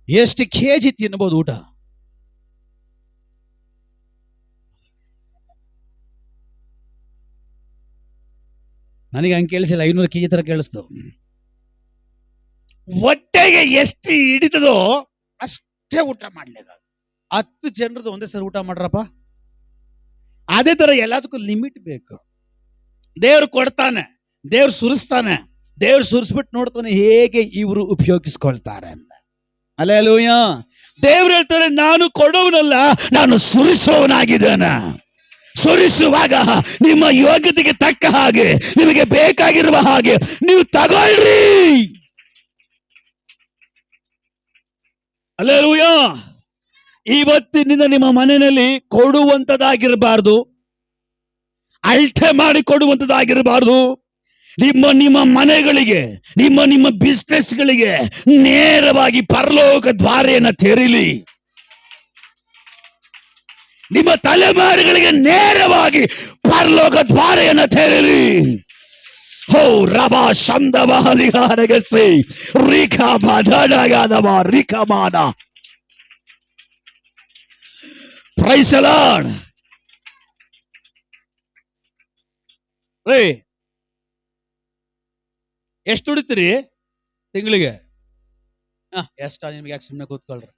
ಎಷ್ಟು ಕೆಜಿ ತಿನ್ಬೋದು ಊಟ? ನನಗೆ ಹಂಗೆ ಕೇಳಿಸಿಲ್ಲ, 500 ಕೆಜಿ ತರ ಕೇಳಿಸ್ತು. ಹೊಟ್ಟೆಗೆ ಎಷ್ಟು ಹಿಡಿತದೋ ಅಷ್ಟೇ ಊಟ ಮಾಡ್ಲಿಲ್ಲ. 10 ಜನರದ್ದು ಒಂದೇ ಸರಿ ಊಟ ಮಾಡ್ರಪ್ಪ. ಅದೇ ತರ ಎಲ್ಲದಕ್ಕೂ ಲಿಮಿಟ್ ಬೇಕು. ದೇವ್ರು ಕೊಡ್ತಾನೆ, ದೇವ್ರು ಸುರಿಸ್ತಾನೆ, ದೇವ್ರು ಸುರಿಸ್ಬಿಟ್ಟು ನೋಡ್ತಾನೆ ಹೇಗೆ ಇವರು ಉಪಯೋಗಿಸ್ಕೊಳ್ತಾರೆ ಅಂತ. ಹಲ್ಲೆಲೂಯ. ದೇವ್ರು ಹೇಳ್ತಾರೆ, ನಾನು ಕೊಡುವನಲ್ಲ, ನಾನು ಸುರಿಸುವವನಾಗಿದ್ದೇನೆ. ಸುರಿಸುವಾಗ ನಿಮ್ಮ ಯೋಗ್ಯತೆಗೆ ತಕ್ಕ ಹಾಗೆ, ನಿಮಗೆ ಬೇಕಾಗಿರುವ ಹಾಗೆ ನೀವು ತಗೊಳ್ರಿ. ಹಲ್ಲೆಲೂಯ. ಇವತ್ತಿನಿಂದ ನಿಮ್ಮ ಮನೆಯಲ್ಲಿ ಕೊಡುವಂತದಾಗಿರಬಾರ್ದು, ಅಳತೆ ಮಾಡಿ ಕೊಡುವಂತದಾಗಿರಬಾರ್ದು. ನಿಮ್ಮ ಮನೆಗಳಿಗೆ, ನಿಮ್ಮ ಬಿಸ್ನೆಸ್ಗಳಿಗೆ ನೇರವಾಗಿ ಪರಲೋಕ ದ್ವಾರೆಯನ್ನು ತೆರೀಲಿ. ನಿಮ್ಮ ತಲೆಮಾರುಗಳಿಗೆ ನೇರವಾಗಿ ಪರಲೋಕ ದ್ವಾರೆಯನ್ನು ತೆರೀಲಿ. ಹೋ ರಬಾ ಶಬ್ದವಾದಿಗಾರಗಸಿ ರಿಖಾ ಬದಡಗಾದವ ರಿಖಮಾನ. Praise the Lord. ರೇ, ಎಷ್ಟು ದುಡಿತೀರಿ ತಿಂಗಳಿಗೆ? ಎಷ್ಟ? ನಿಮ್ಗೆ ಯಾಕೆ ಸುಮ್ಮನೆ ಕೂತ್ಕೊಳ್ರಿ.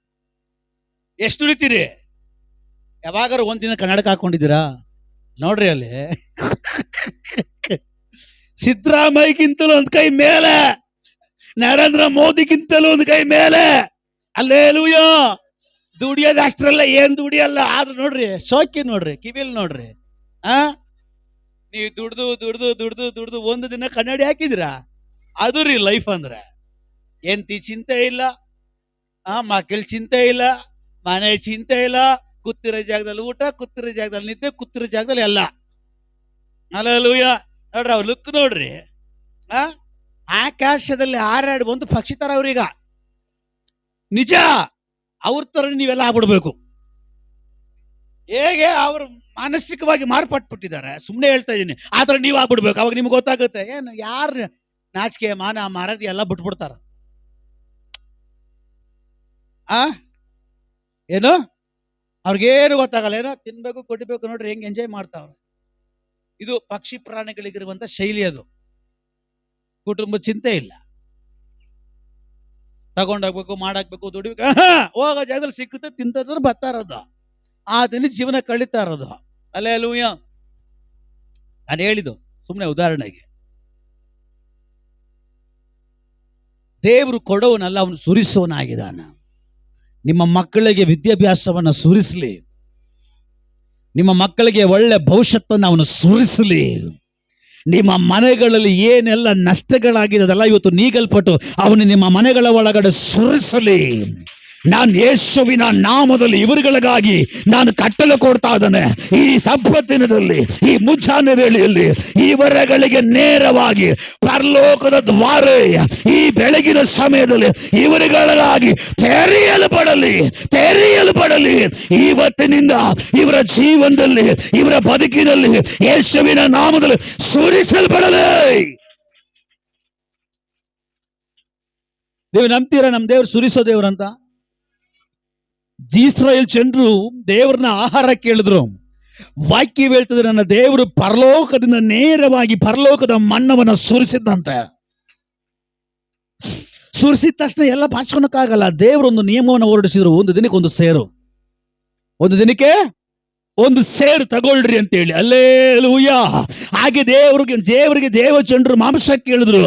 ಎಷ್ಟು ದುಡಿತೀರಿ? ಯಾವಾಗಾರು ಒಂದಿನ ಕನ್ನಡಕ ಹಾಕೊಂಡಿದ್ದೀರಾ? ನೋಡ್ರಿ, ಅಲ್ಲಿ ಸಿದ್ದರಾಮಯ್ಯಗಿಂತಲೂ ಒಂದ್ ಕೈ ಮೇಲೆ, ನರೇಂದ್ರ ಮೋದಿಗಿಂತಲೂ ಒಂದ್ ಕೈ ಮೇಲೆ. ಹಲ್ಲೆಲೂಯ. ದುಡಿಯೋದು ಅಷ್ಟ್ರಲ್ಲ, ಏನ್ ದುಡಿಯಲ್ಲ. ಆದ್ರೂ ನೋಡ್ರಿ, ಶೋಕಿ ನೋಡ್ರಿ, ಕಿವಿಲ್ ನೋಡ್ರಿ. ನೀವು ದುಡ್ದು ದುಡ್ದು ದುಡ್ದು ದುಡ್ದು ಒಂದು ದಿನ ಕನ್ನಡಿ ಹಾಕಿದಿರಾ? ಅದು ರೀ ಲೈಫ್ ಅಂದ್ರೆ. ಎಂತಿ ಚಿಂತೆ ಇಲ್ಲ, ಮಕ್ಕಳ ಚಿಂತೆ ಇಲ್ಲ, ಮನೆ ಚಿಂತೆ ಇಲ್ಲ, ಕೂತಿರೋ ಜಾಗದಲ್ಲಿ ಊಟ, ಕೂತಿರೋ ಜಾಗದಲ್ಲಿ ನಿದ್ದೆ, ಕೂತಿರೋ ಜಾಗದಲ್ಲಿ ಎಲ್ಲ. ಹಲ್ಲೆಲೂಯ. ನೋಡ್ರಿ, ಅವ್ರ ಲುಕ್ ನೋಡ್ರಿ. ಆಕಾಶದಲ್ಲಿ ಹಾರಾಡಿ ಒಂದು ಪಕ್ಷಿ ತರ ಅವ್ರೀಗ. ನಿಜ, ಅವ್ರ ತರ ನೀವೆಲ್ಲ ಆಗ್ಬಿಡ್ಬೇಕು. ಹೇಗೆ ಅವರು ಮಾನಸಿಕವಾಗಿ ಮಾರ್ಪಟ್ಬಿಟ್ಟಿದ್ದಾರೆ, ಸುಮ್ಮನೆ ಹೇಳ್ತಾ ಇದ್ದೀನಿ. ಆತರ ನೀವು ಆಗ್ಬಿಡ್ಬೇಕು. ಅವಾಗ ನಿಮ್ಗೆ ಗೊತ್ತಾಗುತ್ತೆ, ಏನು ಯಾರು ನಾಚಿಕೆ ಮಾನ ಮರದಿ ಎಲ್ಲ ಬಿಟ್ಬಿಡ್ತಾರ. ಏನು ಅವ್ರಿಗೇನು ಗೊತ್ತಾಗಲ್ಲ, ಏನೋ ತಿನ್ಬೇಕು ಕೊಡ್ಬೇಕು. ನೋಡ್ರಿ ಹೆಂಗ್ ಎಂಜಾಯ್ ಮಾಡ್ತಾವ್ರೆ. ಇದು ಪಕ್ಷಿ ಪ್ರಾಣಿಗಳಿಗಿರುವಂತ ಶೈಲಿ. ಅದು ಕುಟುಂಬ ಚಿಂತೆ ಇಲ್ಲ. ತಗೊಂಡೋಗ್ಬೇಕು, ಮಾಡಾಕ್ಬೇಕು, ದುಡಿಬೇಕು. ಹೋಗೋ ಜಾಗದಲ್ಲಿ ಸಿಕ್ಕುತ್ತೆ, ತಿಂತಂದ್ರೆ ಬರ್ತಾ ಇರೋದು, ಆ ದಿನ ಜೀವನ ಕಳೀತಾ ಇರೋದು. ಹಲ್ಲೆಲೂಯ. ನಾನು ಹೇಳಿದ್ದು ಸುಮ್ಮನೆ ಉದಾಹರಣೆಗೆ. ದೇವರು ಕೊಡೋವನಲ್ಲ, ಅವನು ಸುರಿಸುವನಾಗಿದ್ದಾನ. ನಿಮ್ಮ ಮಕ್ಕಳಿಗೆ ವಿದ್ಯಾಭ್ಯಾಸವನ್ನು ಸುರಿಸಲಿ, ನಿಮ್ಮ ಮಕ್ಕಳಿಗೆ ಒಳ್ಳೆ ಭವಿಷ್ಯತ್ತನ್ನು ಅವನು ಸುರಿಸಲಿ. ನಿಮ್ಮ ಮನೆಗಳಲ್ಲಿ ಏನೆಲ್ಲ ನಷ್ಟಗಳಾಗಿದೆ ಅದೆಲ್ಲ ಇವತ್ತು ನೀಗಲ್ಪಟ್ಟು ಅವನು ನಿಮ್ಮ ಮನೆಗಳ ಒಳಗಡೆ ಸುರಿಸಲಿ. ನಾನು ಯೇಸುವಿನ ನಾಮದಲ್ಲಿ ಇವರುಗಳಿಗಾಗಿ ನಾನು ಕಟ್ಟಲು ಕೊಡ್ತಾ ಇದ್ದೇನೆ. ಈ ಸಂಪತ್ತಿನದಲ್ಲಿ, ಈ ಮುಂಜಾನೆ ವೇಳೆಯಲ್ಲಿ ಇವರುಗಳಿಗೆ ನೇರವಾಗಿ ಪರಲೋಕದ ದ್ವಾರ ಈ ಬೆಳಗಿನ ಸಮಯದಲ್ಲಿ ಇವರುಗಳಿಗಾಗಿ ತೆರೆಯಲ್ಪಡಲಿ. ಇವತ್ತಿನಿಂದ ಇವರ ಜೀವನದಲ್ಲಿ, ಇವರ ಬದುಕಿನಲ್ಲಿ ಯೇಸುವಿನ ನಾಮದಲ್ಲಿ ಸುರಿಸಲ್ಪಡಲಿ. ನೀವು ನಂಬ್ತೀರಾ ನಮ್ಮ ದೇವರು ಸುರಿಸೋ ದೇವ್ರಂತ? ಇಸ್ರಾಯೇಲ್ ಜನರು ದೇವರನ್ನ ಆಹಾರ ಕೇಳಿದ್ರು. ವಾಕ್ಯ ಹೇಳ್ತದೆ, ನನ್ನ ದೇವರು ಪರಲೋಕದಿಂದ ನೇರವಾಗಿ ಪರಲೋಕದ ಮನ್ನವನ್ನ ಸುರಿಸಿದ್ದಂತೆ. ಸುರಿಸಿದ ತಕ್ಷಣ ಎಲ್ಲ ಬಾಚ್ಕೊಳಕ್ಕಾಗಲ್ಲ. ದೇವರೊಂದು ನಿಯಮವನ್ನು ಹೊರಡಿಸಿದ್ರು, ಒಂದು ದಿನಕ್ಕೆ ಒಂದು ಸೇರು ತಗೊಳ್ರಿ ಅಂತೇಳಿ. ಅಲ್ಲೇಲೂಯಾ. ಹಾಗೆ ದೇವರಿಗೆ ದೇವ ಜನರು ಮಾಂಸ ಕೇಳಿದ್ರು.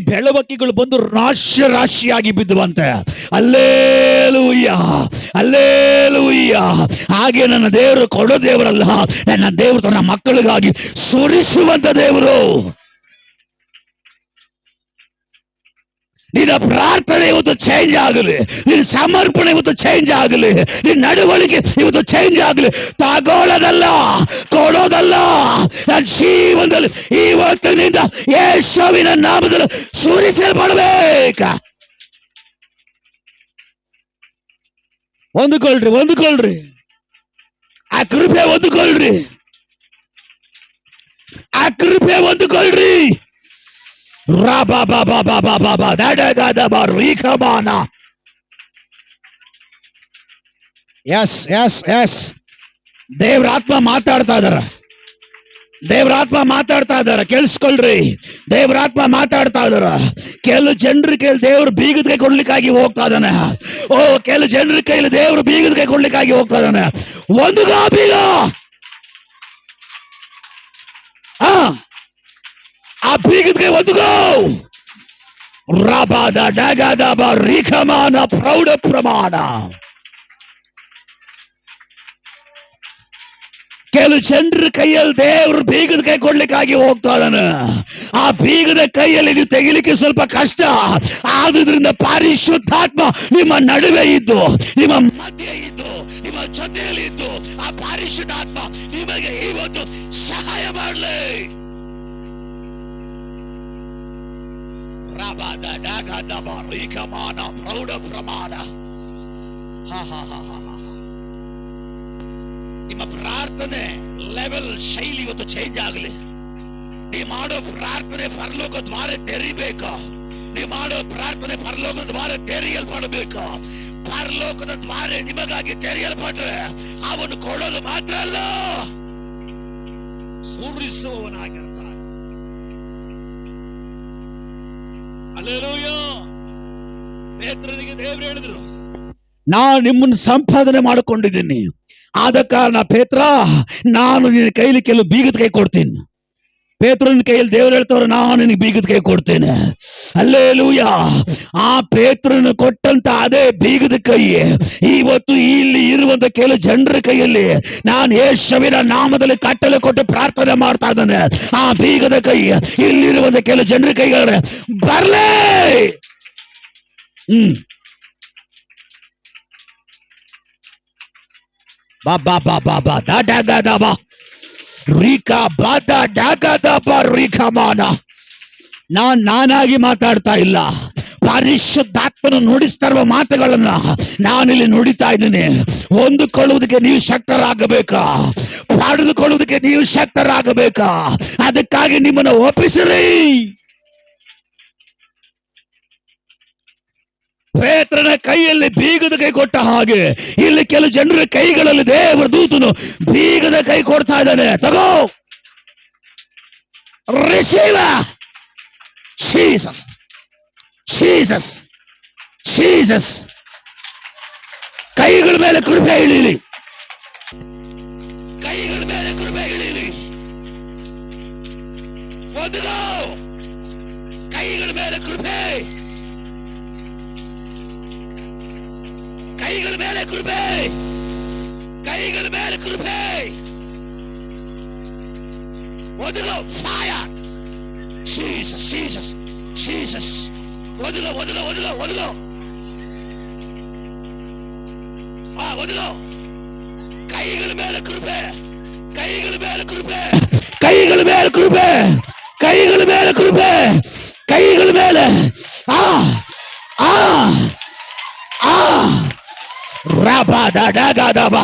ಬೆಳವಕ್ಕಿಗಳು ಬಂದು ರಾಶಿಯಾಗಿ ಬಿದ್ದುವಂತೆ. ಅಲ್ಲೇಲೂಯಾ. ಹಾಗೆ ನನ್ನ ದೇವರು ಕೊಡೋ ದೇವರಲ್ಲ, ನನ್ನ ದೇವರು ತನ್ನ ಮಕ್ಕಳಿಗಾಗಿ ಸುರಿಸುವಂತ ದೇವರು. ನಿನ್ನ ಪ್ರಾರ್ಥನೆ ಇವತ್ತು ಚೇಂಜ್ ಆಗಲಿ, ನಿನ್ನ ಸಮರ್ಪಣೆ ಇವತ್ತು ಚೇಂಜ್ ಆಗಲಿ, ನಿನ್ನ ನಡವಳಿಕೆ ಇವತ್ತು ಚೇಂಜ್ ಆಗಲಿ. ತಗೊಳ್ಳೋದಲ್ಲ, ಕೊಡೋದಲ್ಲ. ನನ್ನ ಜೀವನದಲ್ಲಿ ಇವತ್ತಿನಿಂದ ಯೇಸುವಿನ ನಾಮದಲ್ಲಿ ಸುರಿಸಲ್ಪಡಬೇಕ. ಹೊಂದಿಕೊಳ್ಳ್ರಿ ಆ ಕೃಪೆ, ಹೊಂದಿಕೊಳ್ಳ್ರಿ. ದೇವ್ರ ಆತ್ಮ ಮಾತಾಡ್ತಾ ಇದಾರ, ಕೇಳಿಸ್ಕೊಳ್ರಿ. ದೇವರಾತ್ಮ ಮಾತಾಡ್ತಾ ಇದಾರ. ಕೆಲವು ಜನರ ಕೈಲಿ ದೇವರು ಬೀಗದ ಕೈ ಕೊಡ್ಲಿಕ್ಕಾಗಿ ಹೋಗ್ತಾ ಇದ್ದಾನೆ. ಕೆಲವು ಜನರ ಕೈಲಿ ದೇವರು ಬೀಗದ ಕೈ ಕೊಡ್ಲಿಕ್ಕಾಗಿ ಹೋಗ್ತಾ ಇದ್ದಾನೆ. ಒಂದು ಬೀಗ, ಆ ಬೀಗದ ಒಂದುಗೋ ರಬಾದ ಡಗದಬ ರಿಖಮಾನ ಪ್ರೌಢ ಪ್ರಮಾಣ. ಕೆಲವು ಜನರ ಕೈಯಲ್ಲಿ ದೇವರು ಬೀಗದ ಕೈ ಕೊಡ್ಲಿಕ್ಕಾಗಿ ಹೋಗ್ತಾ ಇದ್ದಾನೆ. ಆ ಬೀಗದ ಕೈಯಲ್ಲಿ ನೀವು ತೆಗಿಲಿಕ್ಕೆ ಸ್ವಲ್ಪ ಕಷ್ಟ. ಆದ್ರಿಂದ ಪರಿಶುದ್ಧಾತ್ಮ ನಿಮ್ಮ ನಡುವೆ ಇದ್ದು, ನಿಮ್ಮ ಮಧ್ಯೆ ಇದ್ದು, ನಿಮ್ಮ ಜೊತೆಯಲ್ಲಿ ಇದ್ದು, ಆ ಪರಿಶುದ್ಧಾತ್ಮ ನಿಮಗೆ ಇವತ್ತು ಸಹಾಯ ಮಾಡಲಿ. ಪ್ರೌಢ ಪ್ರಮಾಣ. ನಿಮ್ಮ ಪ್ರಾರ್ಥನೆ ಲೆವೆಲ್, ಶೈಲಿ ಇವತ್ತು ಚೇಂಜ್ ಆಗಲಿ. ನೀವು ಮಾಡೋ ಪ್ರಾರ್ಥನೆ ಪರಲೋಕ ದ್ವಾರ ತೆರಿಬೇಕು. ನೀವು ಮಾಡೋ ಪ್ರಾರ್ಥನೆ ಪರಲೋಕ ದ್ವಾರ ತೆರೆಯಲ್ಪಡಬೇಕು. ಪರಲೋಕದ ದ್ವಾರ ನಿಮಗಾಗಿ ತೆರೆಯಲ್ಪಟ್ರೆ ಅವನು ಕೊಡೋದು ಮಾತ್ರ ಅಲ್ಲ, ಸುರಿಸುವವನಾಗಿರ್ತಾನೆ. ಹಲ್ಲೆಲೂಯಾ. ಪೇತ್ರನಿಗೆ ದೇವರು ಹೇಳಿದ್ರು, ನಾನು ನಿಮ್ಮನ್ನು ಸಂಪಾದನೆ ಮಾಡಿಕೊಂಡಿದ್ದೀನಿ. ಆದ ಕಾರಣ ಪೇತ್ರ, ನಾನು ನಿನ್ನ ಕೈಲಿ ಕೆಲವು ಬೀಗದ ಕೈ ಕೊಡ್ತೀನಿ. ಪೇತ್ರನ ಕೈಯಲ್ಲಿ ದೇವರು ಹೇಳ್ತವ್ರೆ, ನಾನು ನಿನಗೆ ಬೀಗದ ಕೈ ಕೊಡ್ತೇನೆ. ಹಲ್ಲೆಲೂಯಾ. ಆ ಪೇತ್ರನ ಕೊಟ್ಟಂತ ಅದೇ ಬೀಗದ ಕೈ ಇವತ್ತು ಇಲ್ಲಿ ಇರುವಂತ ಕೆಲವು ಜನರ ಕೈಯಲ್ಲಿ ನಾನು ಯೇಸುವಿನ ನಾಮದಲ್ಲಿ ಕಟ್ಟಲು ಕೊಟ್ಟು ಪ್ರಾರ್ಥನೆ ಮಾಡ್ತಾ ಇದ್ದಾನೆ. ಆ ಬೀಗದ ಕೈ ಇಲ್ಲಿರುವಂತ ಕೆಲವು ಜನರ ಕೈಗಳ ಬರ್ಲೇ. ನಾನಾಗಿ ಮಾತಾಡ್ತಾ ಇಲ್ಲ, ಪರಿಶುದ್ಧಾತ್ಮನು ನುಡಿಸ್ತಾ ಇರುವ ಮಾತುಗಳನ್ನ ನಾನಿಲ್ಲಿ ನುಡಿತಾ ಇದ್ದೀನಿ. ಹೊಂದಿಕೊಳ್ಳುವುದಕ್ಕೆ ನೀವು ಶಕ್ತರಾಗಬೇಕಾ, ಪಡೆದುಕೊಳ್ಳುವುದಕ್ಕೆ ನೀವು ಶಕ್ತರಾಗಬೇಕಾ. ಅದಕ್ಕಾಗಿ ನಿಮ್ಮನ್ನು ಒಪ್ಪಿಸಿರಿ. ಪೇತ್ರನ ಕೈಯಲ್ಲಿ ಬೀಗದ ಕೈ ಕೊಟ್ಟ ಹಾಗೆ ಇಲ್ಲಿ ಕೆಲವು ಜನರ ಕೈಗಳಲ್ಲಿ ದೇವರ ದೂತನು ಬೀಗದ ಕೈ ಕೊಡ್ತಾ ಇದ್ದಾನೆ. ತಗೋ, ರಿಸೀವ್. Jesus, Jesus, Jesus. ಕೈಗಳ ಮೇಲೆ ಕೃಪೆ ಇಳೀಲಿ, ಕೈಗಳ ಮೇಲೆ ಕೃಪೆ ಇಳೀಲಿ. ಒದಗೋ, ಕೈಗಳ ಮೇಲೆ ಕೃಪೆ, ಕೈಗಳ ಮೇಲೆ ಕೃಪೆ, ಕೈಗಳ ಮೇಲೆ ಕೃಪೆ. ಒದಗೋ, ಫೈರ್. Jesus, Jesus, Jesus. ಒದಗೋ, ಒದಗೋ, ಒದಗೋ, ಒದಗೋ. ಒದಗೋ. ಕೈಗಳ ಮೇಲೆ ಕೃಪೆ, ಕೈಗಳ ಮೇಲೆ ಕೃಪೆ, ಕೈಗಳ ಮೇಲೆ ಕೃಪೆ, ಕೈಗಳ ಮೇಲೆ ಕೃಪೆ, ಕೈಗಳ ಮೇಲೆ. ಆ ಆ ಆ ರಾಬಾದಾಡಾಗಾದಾಬಾ.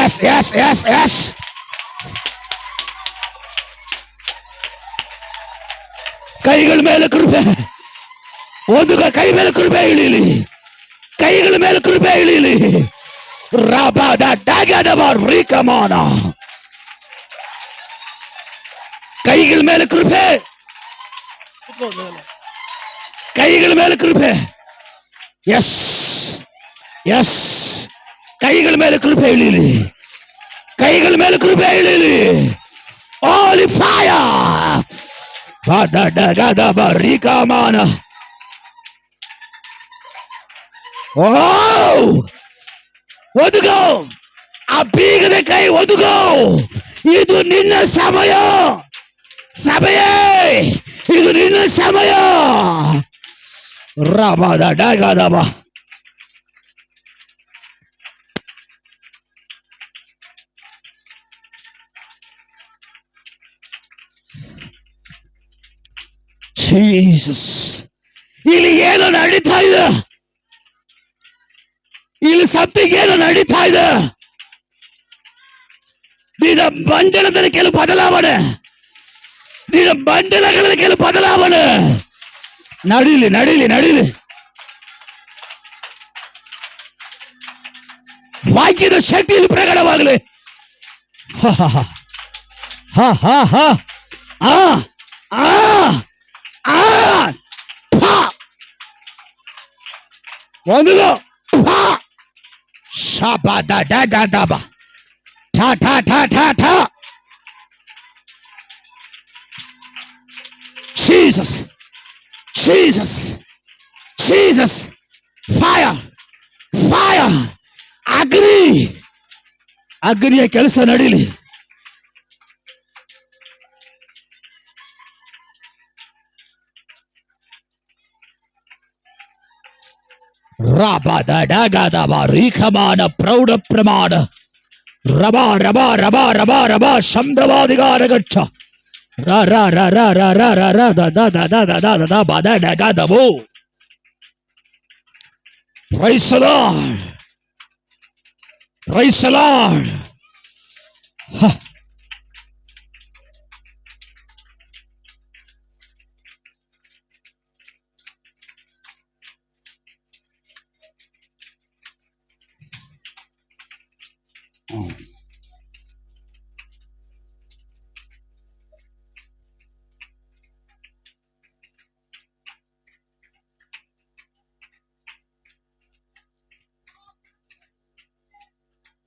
Yes yes yes yes. ಕೈಗಳ ಮೇಲೆ ಕೃಪೆ. ಒಂದು ಕೈ ಮೇಲೆ ಕೃಪೆ ಇಳಿಲಿ, ಕೈಗಳ ಮೇಲೆ ಕೃಪೆ ಇಳಿಲಿ. ರಾಬಾದಾಡಾಗಾದಾಬಾ ರೀಕಮಾನ. ಕೈಗಳ ಮೇಲೆ ಕೃಪೆ, ಕೈಗಳ ಮೇಲೆ ಕೃಪೆ. Yes yes. ಕೈಗಳ ಮೇಲೆ ಕೃಪೆ ಇಳಿಲಿ, ಕೈಗಳ ಮೇಲೆ ಕೃಪೆ ಇಳಿಲಿ. ಓಲಿ ಫೈರ್. ರೀಕಮಾನ. ಓ ಒದಗೋ, ಆ ಬೀಗದ ಕೈ ಒದಗೋ. ಇದು ನಿನ್ನ ಸಮಯ, ಸಭೆಯೇ ಇದು ನಿನ್ನ ಸಮಯ. ರಾಬಾದಾಡಾಗಾದಾಬಾ. ಜೀಸಸ್. ಇಲ್ಲಿ ಏನು ನಡೀತಾ ಇದೆ? ಇಲ್ಲಿ ಸತ್ತಿಗೆ ಏನು ನಡೀತಾ ಇದೆ? ನಿನ್ನ ಬಂಧನದಲ್ಲಿ ಕೆಲವು ಬದಲಾವಣೆ, ನಿನ್ನ ಬಂಧನಗಳಲ್ಲಿ ಕೆಲವು ಬದಲಾವಣೆ ನಡೀಲಿ ನಡೀಲಿ ನಡೀಲಿ. ವಾಕ್ಯದ ಶಕ್ತಿಯಲ್ಲಿ ಪ್ರಕಟವಾಗಲಿ. ಒಂದು ಶಾಬಾದಾಡಾಗಾದಾಬಾ. ಠಾ ಠಾ ಠಾ ಠಾ ಠಾ. Jesus, Jesus, Jesus. Fire, fire. ಅಗ್ನಿ, ಅಗ್ನಿಯ ಕೆಲಸ ನಡೀಲಿ. ರಾಬಾದಾಡಾಗಾದಾಬಾ ರೀಕಮಾನ ಪ್ರೌಢ ಪ್ರಮಾಣ. ರಬಾ ರಬಾ ರಬಾ ರಬಾ ರಬಾ ಶಬ್ದವಾದಿಗಾರ ಗಚ್ಚ. ರಾ ರಾ ರಾ ರಾ ರಾ ರಾ ರಾ ರಾ ದ ದ ದ ದ ದ ದ ದ ದ ಬ ದ ಡ ಗ the above. Praise the Lord. Praise the Lord.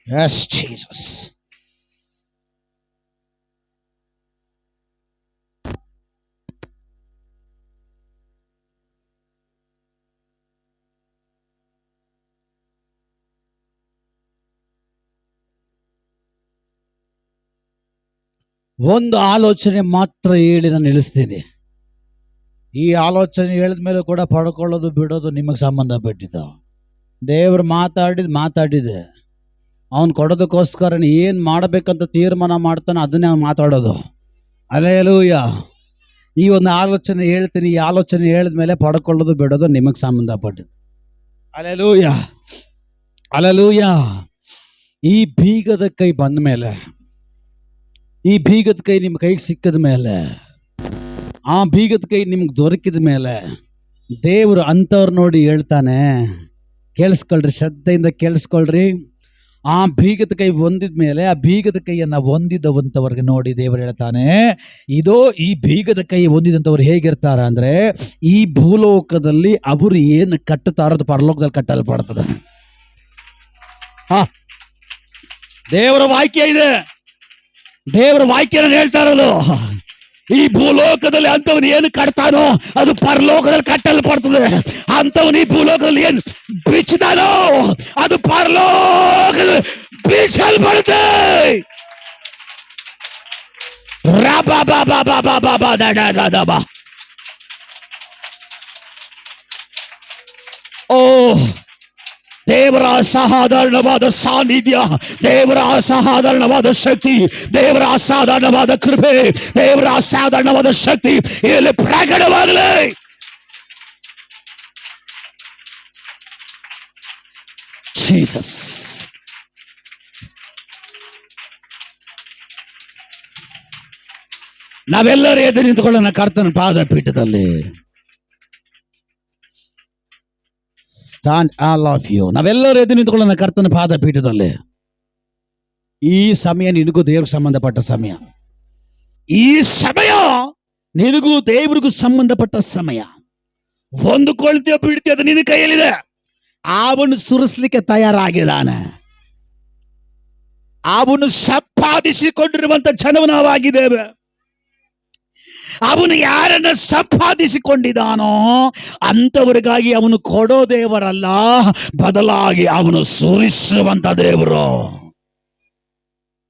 Yes, Jesus. ಒಂದು ಆಲೋಚನೆ ಮಾತ್ರ ಹೇಳಿ ನಾನು ನಿಲ್ಲಿಸ್ತೀನಿ. ಈ ಆಲೋಚನೆ ಹೇಳಿದ ಮೇಲೆ ಕೂಡ ಪಡ್ಕೊಳ್ಳೋದು ಬಿಡೋದು ನಿಮಗೆ ಸಂಬಂಧಪಟ್ಟಿದ್ದ. ದೇವರು ಮಾತಾಡಿದೆ ಅವನು ಕೊಡೋದಕ್ಕೋಸ್ಕರ ಏನು ಮಾಡಬೇಕಂತ ತೀರ್ಮಾನ ಮಾಡ್ತಾನೆ, ಅದನ್ನೇ ಅವ್ನು ಮಾತಾಡೋದು. ಹಲ್ಲೆಲೂಯ. ಈ ಒಂದು ಆಲೋಚನೆ ಹೇಳ್ತೀನಿ, ಈ ಆಲೋಚನೆ ಹೇಳಿದ ಮೇಲೆ ಪಡ್ಕೊಳ್ಳೋದು ಬಿಡೋದು ನಿಮಗೆ ಸಂಬಂಧಪಟ್ಟಿದ್ದು. Hallelujah, hallelujah. ಈ ಬೀಗದ ಕೈ ಬಂದ ಮೇಲೆ, ಈ ಬೀಗದ ಕೈ ನಿಮ್ಮ ಕೈಗೆ ಸಿಕ್ಕಿದ ಮೇಲೆ, ಆ ಬೀಗದ ಕೈ ನಿಮ್ಗೆ ದೊರಕಿದ ಮೇಲೆ ದೇವರು ಅಂಥವ್ರು ನೋಡಿ ಹೇಳ್ತಾನೆ. ಕೇಳಿಸ್ಕೊಳ್ರಿ, ಶ್ರದ್ಧೆಯಿಂದ ಕೇಳಿಸ್ಕೊಳ್ರಿ. ಆ ಬೀಗದ ಕೈ ಹೊಂದಿದ ಮೇಲೆ, ಆ ಬೀಗದ ಕೈಯನ್ನು ಹೊಂದಿದವಂಥವ್ರಿಗೆ ನೋಡಿ ದೇವರು ಹೇಳ್ತಾನೆ, ಇದೋ ಈ ಬೀಗದ ಕೈ ಹೊಂದಿದಂಥವ್ರು ಹೇಗಿರ್ತಾರ ಅಂದ್ರೆ, ಈ ಭೂಲೋಕದಲ್ಲಿ ಅವರು ಏನು ಕಟ್ಟುತ್ತಾರೋ ಅದು ಪರಲೋಕದಲ್ಲಿ ಕಟ್ಟಲ್ಪಡ್ತದೆ. ದೇವರ ವಾಕ್ಯ ಇದೆ, ದೇವರ ವಾಕ್ಯನ ಹೇಳ್ತಾ ಇರೋದು. ಈ ಭೂಲೋಕದಲ್ಲಿ ಅಂತವನು ಏನು ಕಟ್ತಾನೋ ಅದು ಪರಲೋಕದಲ್ಲಿ ಕಟ್ಟಲ್ಪಡ್ತದೆ. ಅಂತವನು ಈ ಭೂಲೋಕದಲ್ಲಿ ಏನು ಬಿಚ್ಚತಾನೋ ಅದು ಪರಲೋಕದಲ್ಲಿ ಬೀಸಲ್ಪಡುತ್ತೆ. ಓ ದೇವರ ಅಸಾಧಾರಣವಾದ ಸಾನ್ನಿಧ್ಯ, ದೇವರ ಅಸಾಧಾರಣವಾದ ಶಕ್ತಿ, ದೇವರ ಅಸಾಧಾರಣವಾದ ಕೃಪೆ, ದೇವರ ಅಸಾಧಾರಣವಾದ ಶಕ್ತಿ ಇಲ್ಲಿ ಪ್ರಕಟವಾಗಲಿ. ಜೀಸಸ್. ನಾವೆಲ್ಲರೂ ಎದ್ದು ನಿಂತುಕೊಳ್ಳೋಣ ಕರ್ತನ ಪಾದ ಪೀಠದಲ್ಲಿ. Stand all of you. ನಾವೆಲ್ಲರೂ ಎದ್ದು ನಿಂತುಕೊಳ್ಳೋಣ ಕರ್ತನ ಪಾದ ಪೀಠದಲ್ಲಿ. ಈ ಸಮಯ ನಿನಗೂ ದೇವ್ರಿಗೆ ಸಂಬಂಧಪಟ್ಟ ಸಮಯ. ಈ ಸಮಯ ನಿನಗೂ ದೇವರಿಗೂ ಸಂಬಂಧಪಟ್ಟ ಸಮಯ. ಹೊಂದಿಕೊಳ್ತೀಯ ಬಿಡ್ತೀಯ, ಅದು ನಿನ್ನ ಕೈಯಲ್ಲಿದೆ. ಅವನು ಸುರಿಸ್ಲಿಕ್ಕೆ ತಯಾರಾಗಿದ್ದಾನೆ. ಅವನು ಸಂಪಾದಿಸಿಕೊಂಡಿರುವಂತ ಜನವು ನಾವಾಗಿದ್ದೇವೆ. ಅವನು ಯಾರನ್ನ ಸಂಪಾದಿಸಿಕೊಂಡಿದ್ದಾನೋ ಅಂತವರಿಗಾಗಿ ಅವನು ಕೊಡೋ ದೇವರಲ್ಲ, ಬದಲಾಗಿ ಅವನು ಸುರಿಸುವಂತ ದೇವರು.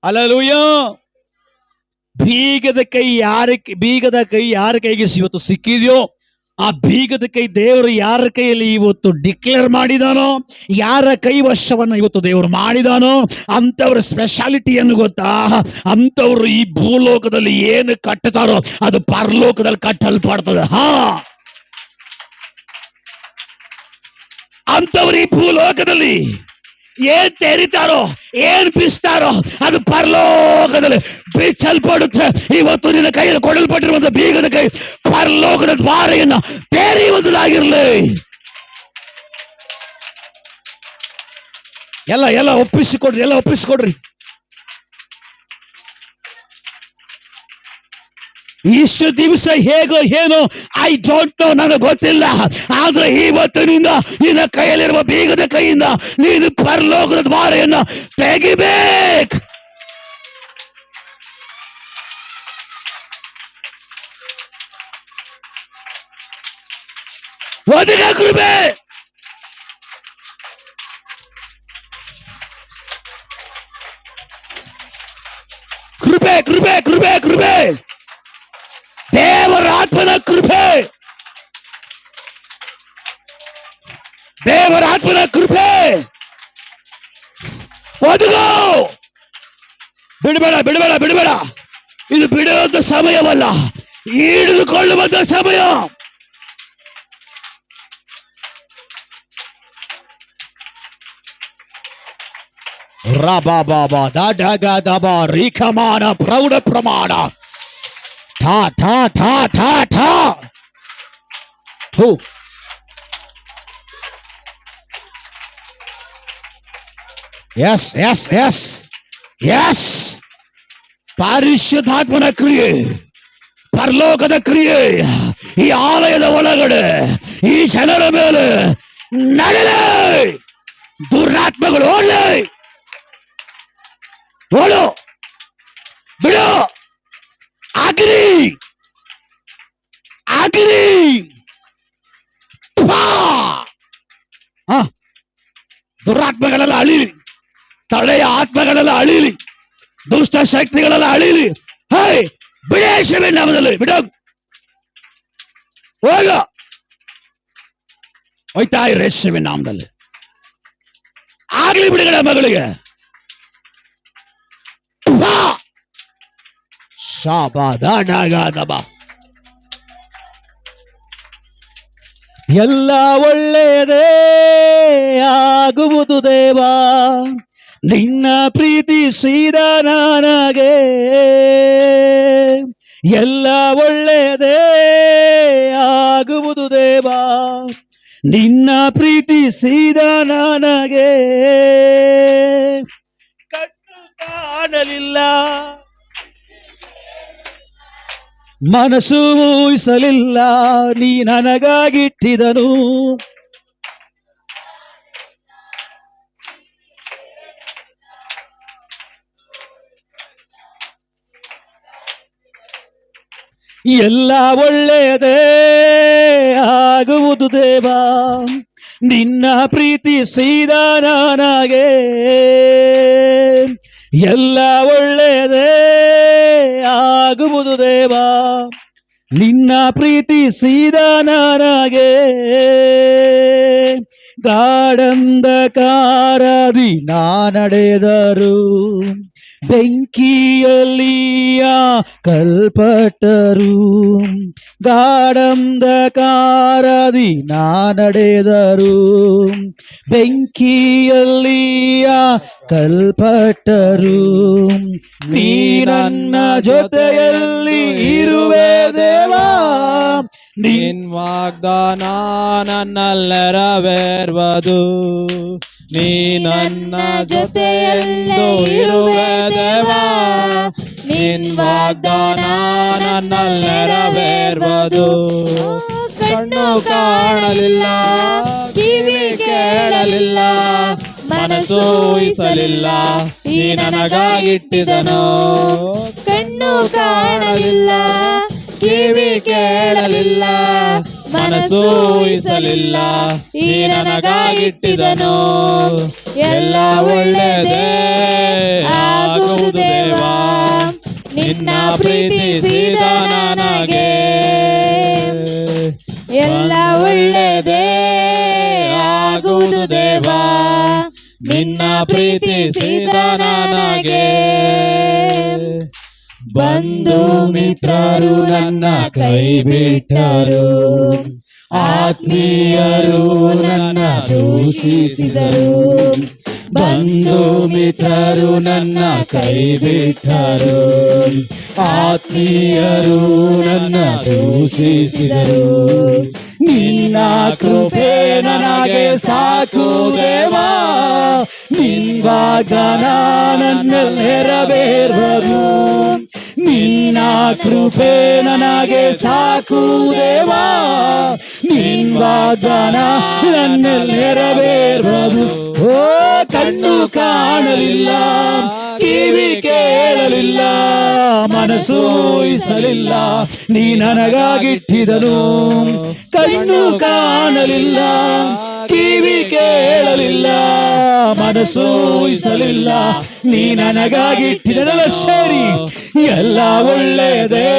ಹಲ್ಲೆಲೂಯ. ಬೀಗದ ಕೈ ಯಾರ ಕೈಗೆ ಇವತ್ತು ಸಿಕ್ಕಿದೆಯೋ ಆ ಬೀಗದ ಕೈ ದೇವರು ಯಾರ ಕೈಯಲ್ಲಿ ಇವತ್ತು ಡಿಕ್ಲೇರ್ ಮಾಡಿದಾನೋ, ಯಾರ ಕೈವಶವನ್ನ ಇವತ್ತು ದೇವರು ಮಾಡಿದಾನೋ ಅಂತವ್ರ ಸ್ಪೆಷಾಲಿಟಿಯನ್ನು ಗೊತ್ತಾ? ಅಂತವ್ರು ಈ ಭೂಲೋಕದಲ್ಲಿ ಏನು ಕಟ್ಟುತ್ತಾರೋ ಅದು ಪರಲೋಕದಲ್ಲಿ ಕಟ್ಟಲ್ಪಡ್ತದೆ. ಅಂತವ್ರು ಈ ಭೂಲೋಕದಲ್ಲಿ ಏನ್ ತೆರಿತಾರೋ, ಏನ್ ಬಿಸ್ತಾರೋ ಅದು ಪರಲೋಕದಲ್ಲಿ ಬಿಚ್ಚಲ್ಪಡುತ್ತೆ. ಇವತ್ತು ನಿನ್ನ ಕೈಯಲ್ಲಿ ಕೊಡಲ್ಪಟ್ಟಿರುವಂತಹ ಬೀಗದ ಕೈ ಪರಲೋಕದ ದ್ವಾರೆಯನ್ನ ತೆರೆಯುವುದಾಗಿರ್ಲಿ. ಎಲ್ಲ ಒಪ್ಪಿಸಿಕೊಡ್ರಿ. ಇಷ್ಟು ದಿವಸ ಹೇಗೋ ಏನೋ ಐ ಡೋಂಟ್ ನೋ, ನನಗೆ ಗೊತ್ತಿಲ್ಲ. ಆದ್ರೆ ಇವತ್ತಿನಿಂದ ನಿನ್ನ ಕೈಯಲ್ಲಿರುವ ಬೀಗದ ಕೈಯಿಂದ ನೀನು ಪರಲೋಕದ ದ್ವಾರೆಯನ್ನ ತೆಗಿಬೇಕು. ಒದಗ ಕೃಪೆ, ಕೃಪೆ, ಕೃಪೆ, ಕೃಪೆ, ಕೃಪೆ, ದೇವರ ಆತ್ಮನ ಕೃಪೆ, ದೇವರ ಆತ್ಮನ ಕೃಪೆ. ಒದಗೋ. ಬಿಡಬೇಡ, ಬಿಡಬೇಡ, ಬಿಡಬೇಡ. ಇದು ಬಿಡುವಂತ ಸಮಯವಲ್ಲ, ಹಿಡಿದುಕೊಳ್ಳುವಂತ ಸಮಯ. ರಬಾಬಾಬಾ ದಾಡಗಾದಬ ರೀಖಮಾನ ಪ್ರೌಢ ಪ್ರಮಾಣ ಠಾ ಠಾ ಠಾ ಠಾ ಠಾ ಥು. Yes yes yes yes. ಪರಿಶುದ್ಧಾತ್ಮನ ಕ್ರಿಯೆ, ಪರಲೋಕದ ಕ್ರಿಯೆ ಈ ಆಲಯದ ಒಳಗಡೆ ಈ ಜನರ ಮೇಲೆ ನಡೆಯಲಿ. ದುರಾತ್ಮಗಳು ಓಡಲಿ, ಓಡು, ಬಿಡು. ಅಗ್ನಿ, ಅಗ್ನಿ. ದುರಾತ್ಮಗಳೆಲ್ಲ ಅಳಿಲಿ, ತಳೆಯ ಆತ್ಮಗಳೆಲ್ಲ ಅಳಿಲಿ, ದುಷ್ಟ ಶಕ್ತಿಗಳೆಲ್ಲ ಅಳಿಲಿ. ಹೇ, ಬಿಡೇಶವೇ ನಾಮದಲ್ಲಿ ಬಿಡೋ. ಹೋಗ, ಹೋಯ್ತಾ ರೇಷವೇ ನಾಮದಲ್ಲಿ ಆಗ್ಲಿ ಬಿಡುಗಡೆ ಮಗಳಿಗೆ. ಎಲ್ಲ ಒಳ್ಳೆಯದೇ ಆಗುವುದು ದೇವಾ, ನಿನ್ನ ಪ್ರೀತಿಸಿದ ನನಗೆ. ಎಲ್ಲ ಒಳ್ಳೆಯದೇ ಆಗುವುದು ದೇವಾ, ನಿನ್ನ ಪ್ರೀತಿಸಿದ ನನಗೆ. ಕಣ್ಣು ಕಾಣಲಿಲ್ಲ, ಮನಸ್ಸು ಊಹಿಸಲಿಲ್ಲ, ನೀ ನನಗಾಗಿಟ್ಟಿದನು. ಎಲ್ಲ ಒಳ್ಳೆಯದೇ ಆಗುವುದು ದೇವಾ, ನಿನ್ನ ಪ್ರೀತಿಸಿದ ನನಗೆ. ಎಲ್ಲ ಒಳ್ಳೆಯದೇ ಆಗುವುದು ದೇವಾ, ನಿನ್ನ ಪ್ರೀತಿಸಿದ ನನಗೆ. ಗಾಢಂಧಕಾರದಿ ನಾ ನಡೆದರು, ಬೆಂಕಿಯಲ್ಲಿಯ ಕಲ್ಪಟ್ಟರು. ಗಾಢಂಧಕಾರದಿ ನಾ ನಡೆದರು, ಬೆಂಕಿಯಲ್ಲಿಯ ಕಲ್ಪಟ್ಟರು. ನೀ ನನ್ನ ಜೊತೆಯಲ್ಲಿ ಇರುವೆ ದೇವಾ, ನಿನ್ ವಾಗ್ದಾನ ನನ್ನೆರವೇರುವುದು. ನೀ ನನ್ನ ಜೊತೆಯಲ್ಲೇ ಇರುವೆ ದೇವಾ, ನಿನ್ ವಾಗ್ದಾನ ನನ್ನೆರವೇರುವುದು. ಕಣ್ಣು ಕಾಣಲಿಲ್ಲ, ಕಿವಿ ಕೇಳಲಿಲ್ಲ, ಮನಸ್ಸು ಊಹಿಸಲಿಲ್ಲ, ಈ ನನಗಾಗಿಟ್ಟಿದನು. ಕಣ್ಣು ಕಾಣಲಿಲ್ಲ, ಕಿವಿ ಕೇಳಲಿಲ್ಲ, ಮನಸ್ಸು ಊಹಿಸಲಿಲ್ಲ, ಈ ನನಗಾಗಿಟ್ಟಿದನು. ಎಲ್ಲ ಒಳ್ಳೆಯದೇ ಆಗುವುದು ದೇವಾ, ನಿನ್ನ ಪ್ರೀತಿಸಿದ ನನಗೆ. ಎಲ್ಲ ಒಳ್ಳೆಯದೇ ಆಗುವುದು ದೇವಾ, ನಿನ್ನ ಪ್ರೀತಿಸಿದ ನನಗೆ. ಬಂಧು ಮಿತ್ರರು ನನ್ನ ಕೈ ಬಿಟ್ಟರು, ಆತ್ಮೀಯರು ನನ್ನ ದೂಷಿಸಿದರು. ಬಂಧು ಮಿತ್ರರು ನನ್ನ ಕೈ ಬಿಟ್ಟರು, ಆತ್ಮೀಯರು ನನ್ನ ದೂಷಿಸಿದರು. ನಿನ್ನ ಕೃಪೆ ನನಗೆ ಸಾಕು ದೇವಾ, ನಿನ್ ವಾಗ್ದಾನ ನನ್ನಲ್ಲಿ ನೆರವೇರುವುದು. ನಿನ್ನ ಕೃಪೆ ನನಗೆ ಸಾಕು ದೇವಾ, ನಿನ್ ವಾಗ್ದಾನ ನನ್ನಲ್ಲಿ ನೆರವೇರುವುದು. ಓ ಕಣ್ಣು ಕಾಣಲಿಲ್ಲ, ಕಿವಿ ಕೇಳಲಿಲ್ಲ, ಮನಸ್ಸು ಊಹಿಸಲಿಲ್ಲ, ನೀ ನನಗಾಗಿಟ್ಟಿದನು. ಕಣ್ಣು ಕಾಣಲಿಲ್ಲ, ಕಿವಿ ಕೇಳಲಿಲ್ಲ, ಮನಸ್ಸು ಊಹಿಸಲಿಲ್ಲ, ನೀ ನನಗಾಗಿಟ್ಟಿದನಲ್ಲ. ಸರಿ, ಎಲ್ಲ ಒಳ್ಳೆಯದೇ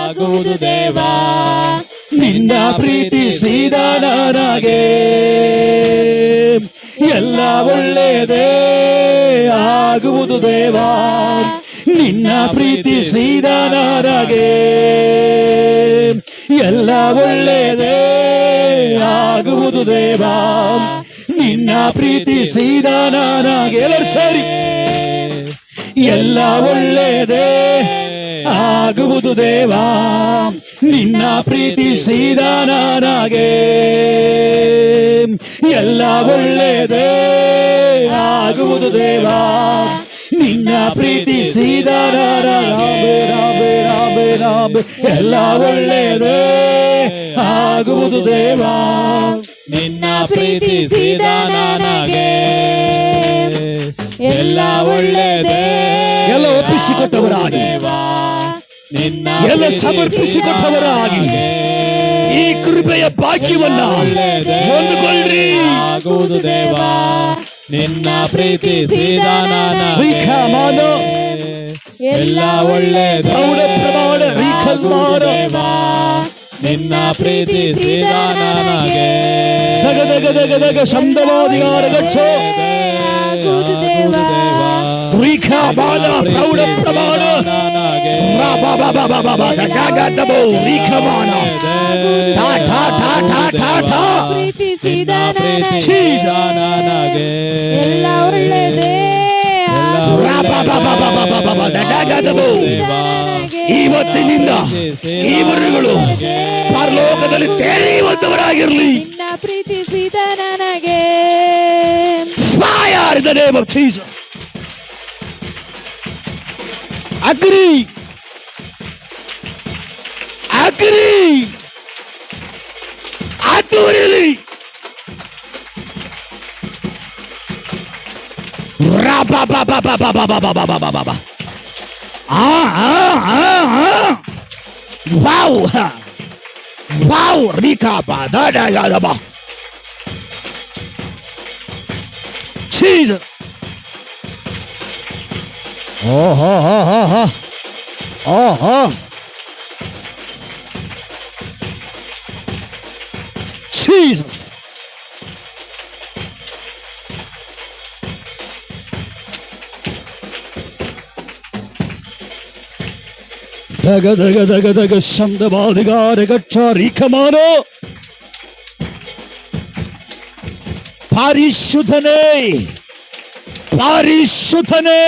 ಆಗುವುದು ದೇವಾ, ನಿನ್ನ ಪ್ರೀತಿಸಿದ ನನಗೆ. ಎಲ್ಲ ಒಳ್ಳೆಯದೇ ಆಗುವುದು ದೇವಾ, ನಿನ್ನ ಪ್ರೀತಿಸಿದ ನನಗೆ. ಎಲ್ಲ ಒಳ್ಳೆಯದೇ ಆಗುವುದು ದೇವಾ, ನಿನ್ನ ಪ್ರೀತಿಸಿದ ನನಗೆ. ಸರಿ, ಎಲ್ಲ ಒಳ್ಳೆಯದೇ ಆಗುವುದು ದೇವಾ, ನಿನ್ನ ಪ್ರೀತಿಸಿದ ನನಗೆ. ಎಲ್ಲ ಒಳ್ಳೆಯದೇ ಆಗುವುದು ದೇವಾ, ನಿನ್ನ ಪ್ರೀತಿಸಿದ ನನಗೆ. ಎಲ್ಲ ಒಳ್ಳೆಯದೇ ಆಗುವುದು ದೇವಾ, ನಿನ್ನ ಪ್ರೀತಿಸಿದ ನನಗೆ. ಎಲ್ಲ ಒಳ್ಳೆಯದೇ. ಎಲ್ಲ ಒಪ್ಪಿಸಿಕೊಟ್ಟವರಾಗಿ, ಎಲ್ಲ ಸಮರ್ಪಿಸಿಕೊಟ್ಟವರಾಗಿ ಈ ಕೃಪೆಯ ಭಾಗ್ಯವನ್ನ ಹೊಂದಿಕೊಳ್ಳ್ರಿ. ಆಗುವುದು ದೇವಾ, ನಿನ್ನ ಪ್ರೀತಿಸಿದ ನನಗೆ. ಎಲ್ಲ ಒಳ್ಳೆಯದೇ ಪ್ರಮಾಣ ದೇವಾ, ನಿನ್ನ ಪ್ರೀತಿಸಿದ ನನಗೆ. ದಗ ದಗ ದಗ ದಗ ಶಬ್ದವಾದಿಗಾರ ಗಚ್ಚೋ ರೀಖಾ ಬಾಲ ಪ್ರೌಢ ಪ್ರಮಾಣ ರೀಖಮಾನ ಪ್ರೀತಿಸಿದ ನನಗೆ. ಎಲ್ಲ ಒಳ್ಳೆಯದೇ ಇವತ್ತಿನಿಂದ ಈ ವರಗಳು ಪರಲೋಕದಲ್ಲಿ ತೆರೆಯುವಂತವರಾಗಿರಲಿ. ನಿನ್ನ ಪ್ರೀತಿಸಿದ ನನಗೆ. Fire in the name of Jesus. Agree. Agree. Authority. Ra-ba-ba-ba-ba-ba-ba-ba-ba-ba-ba-ba. Wow. Wow. Rika-ba-da-da-da-da-ba. Jesus. Jesus. ದಗ ದಗ ದಗ ದಗ ಶಬ್ದವಾದಿಗಾರ ಗಚ್ಚಾರಿ ಕಮಾನೋ ಪರಿಶುದ್ಧನೇ ಪರಿಶುದ್ಧನೇ,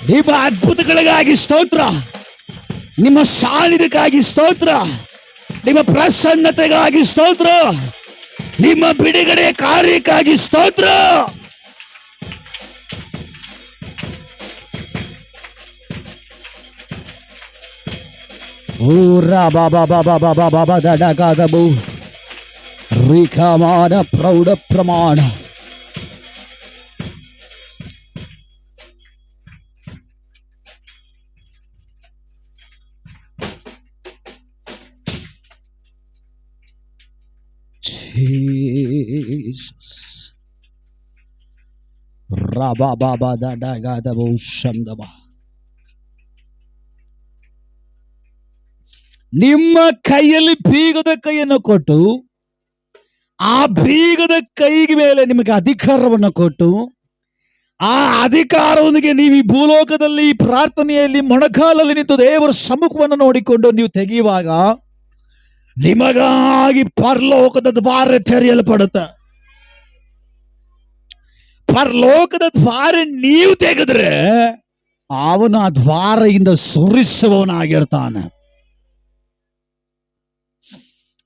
ನಿಮ್ಮ ಅದ್ಭುತಗಳಿಗಾಗಿ ಸ್ತೋತ್ರ, ನಿಮ್ಮ ಸಾನ್ನಿಧ್ಯಕ್ಕಾಗಿ ಸ್ತೋತ್ರ, ನಿಮ್ಮ ಪ್ರಸನ್ನತೆಗಾಗಿ ಸ್ತೋತ್ರ, ನಿಮ್ಮ ಬಿಡುಗಡೆ ಕಾರ್ಯಕ್ಕಾಗಿ ಸ್ತೋತ್ರ. ಊರಾ ಬಾಬಾ ಬಾಬಾ ಬಾಬಾ ಬಾಬಾ ದಡಗಾದಬು ರಿಕಮಾನ ಪ್ರೌಢ ಪ್ರಮಾಣ. Jesus. Rababa dagadabu shandaba. ನಿಮ್ಮ ಕೈಯಲ್ಲಿ ಬೀಗದ ಕೈಯನ್ನು ಕೊಟ್ಟು ಆ ಬೀಗದ ಕೈಗೆ ಮೇಲೆ ನಿಮಗೆ ಅಧಿಕಾರವನ್ನು ಕೊಟ್ಟು ಆ ಅಧಿಕಾರದೊಂದಿಗೆ ನೀವು ಈ ಭೂಲೋಕದಲ್ಲಿ ಪ್ರಾರ್ಥನೆಯಲ್ಲಿ ಮೊಣಕಾಲಲ್ಲಿ ನಿಂತು ದೇವರ ಸಮ್ಮುಖವನ್ನು ನೋಡಿಕೊಂಡು ನೀವು ತೆಗೆಯುವಾಗ ನಿಮಗಾಗಿ ಪರಲೋಕದ ದ್ವಾರ ತೆರೆಯಲ್ಪಡುತ್ತೆ. ಪರಲೋಕದ ದ್ವಾರ ನೀವು ತೆಗೆದ್ರೆ ಅವನು ಆ ದ್ವಾರದಿಂದ ಸುರಿಸುವವನಾಗಿರ್ತಾನೆ.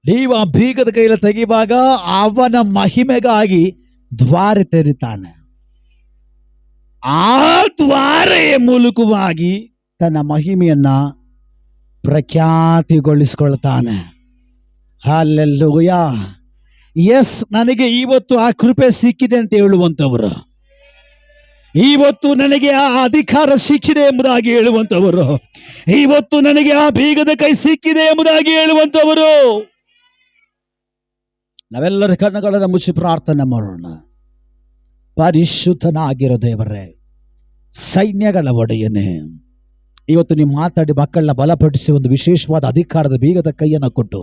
ನೀವು ಆ ಬೀಗದ ಕೈಯಲ್ಲಿ ತೆಗೆಯುವಾಗ ಅವನ ಮಹಿಮೆಗಾಗಿ ದ್ವಾರ ತೆರೀತಾನೆ. ಆ ದ್ವಾರೆಯ ಮೂಲಕವಾಗಿ ತನ್ನ ಮಹಿಮೆಯನ್ನ ಪ್ರಖ್ಯಾತಿಗೊಳಿಸಿಕೊಳ್ತಾನೆ. ಹಲ್ಲೆಲೂಯಾ. ಎಸ್, ನನಗೆ ಇವತ್ತು ಆ ಕೃಪೆ ಸಿಕ್ಕಿದೆ ಅಂತ ಹೇಳುವಂತವರು, ಇವತ್ತು ನನಗೆ ಆ ಅಧಿಕಾರ ಸಿಕ್ಕಿದೆ ಎಂಬುದಾಗಿ ಹೇಳುವಂತವರು, ಇವತ್ತು ನನಗೆ ಆ ಬೀಗದ ಕೈ ಸಿಕ್ಕಿದೆ ಎಂಬುದಾಗಿ ಹೇಳುವಂತವರು, ನಾವೆಲ್ಲರ ಕಣ್ಣುಗಳನ್ನು ಮುಚ್ಚಿ ಪ್ರಾರ್ಥನೆ ಮಾಡೋಣ. ಪರಿಶುದ್ಧನಾಗಿರೋ ದೇವರೇ, ಸೈನ್ಯಗಳ ಒಡೆಯನೇ, ಇವತ್ತು ನೀವು ಮಾತಾಡಿ ಮಕ್ಕಳನ್ನ ಬಲಪಡಿಸಿ ಒಂದು ವಿಶೇಷವಾದ ಅಧಿಕಾರದ ಬೀಗದ ಕೈಯನ್ನು ಕೊಟ್ಟು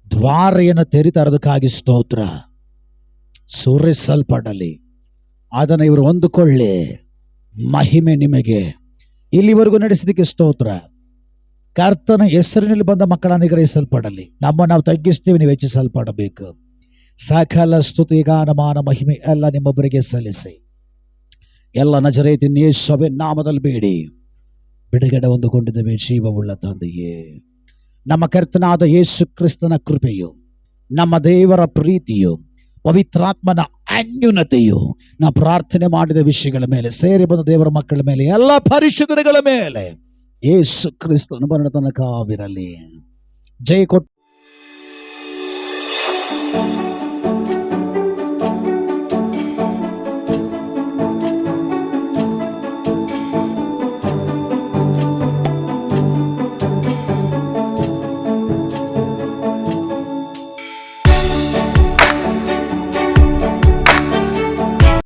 ದ್ವಾರೆಯನ್ನು ತೆರಿತಾ ಇರೋದಕ್ಕಾಗಿ ಸ್ತೋತ್ರ. ಸುರಿಸಲ್ಪಡಲಿ, ಅದನ್ನು ಇವರು ಹೊಂದಿಕೊಳ್ಳಿ. ಮಹಿಮೆ ನಿಮಗೆ. ಇಲ್ಲಿವರೆಗೂ ನಡೆಸಿದಕ್ಕೆ ಸ್ತೋತ್ರ. ಕರ್ತನ ಹೆಸರಿನಲ್ಲಿ ಬಂದ ಮಕ್ಕಳ ನಿಗ್ರಹಿಸಲ್ಪಡಲಿ. ನಾವು ತಗ್ಗಿಸ್ತೀವಿ, ನೀವು ಹೆಚ್ಚಿಸಲ್ಪಡಬೇಕು. ಸಕಲ ಸ್ತುತಿ ಗಾನ ಮಾನ ಮಹಿಮೆ ಎಲ್ಲ ನಿಮ್ಮೊಬ್ಬರಿಗೆ ಸಲ್ಲಿಸಿ. ಎಲ್ಲ ನಜರೇತಿನ ಯೇಸುವಿನ ನಾಮದಲ್ಲಿ ಬೇಡಿ ಬಿಡುಗಡೆ ಹೊಂದಿಕೊಂಡಿದ್ದೇವೆ ಜೀವವುಳ್ಳ ತಂದೆಯೇ. ನಮ್ಮ ಕರ್ತನಾದ ಯೇಸು ಕ್ರಿಸ್ತನ ಕೃಪೆಯು, ನಮ್ಮ ದೇವರ ಪ್ರೀತಿಯು, ಪವಿತ್ರಾತ್ಮನ ಅನ್ಯೂನತೆಯು ನಾವು ಪ್ರಾರ್ಥನೆ ಮಾಡಿದ ವಿಷಯಗಳ ಮೇಲೆ, ಸೇರಿ ಬಂದ ದೇವರ ಮಕ್ಕಳ ಮೇಲೆ, ಎಲ್ಲ ಪರಿಶುದ್ಧಗಳ ಮೇಲೆ ಯೇಸು ಕ್ರಿಸ್ತನ ಮರಣ ತನಕ ವಿರಲಿ. ಜಯ ಕೊಟ್ಟು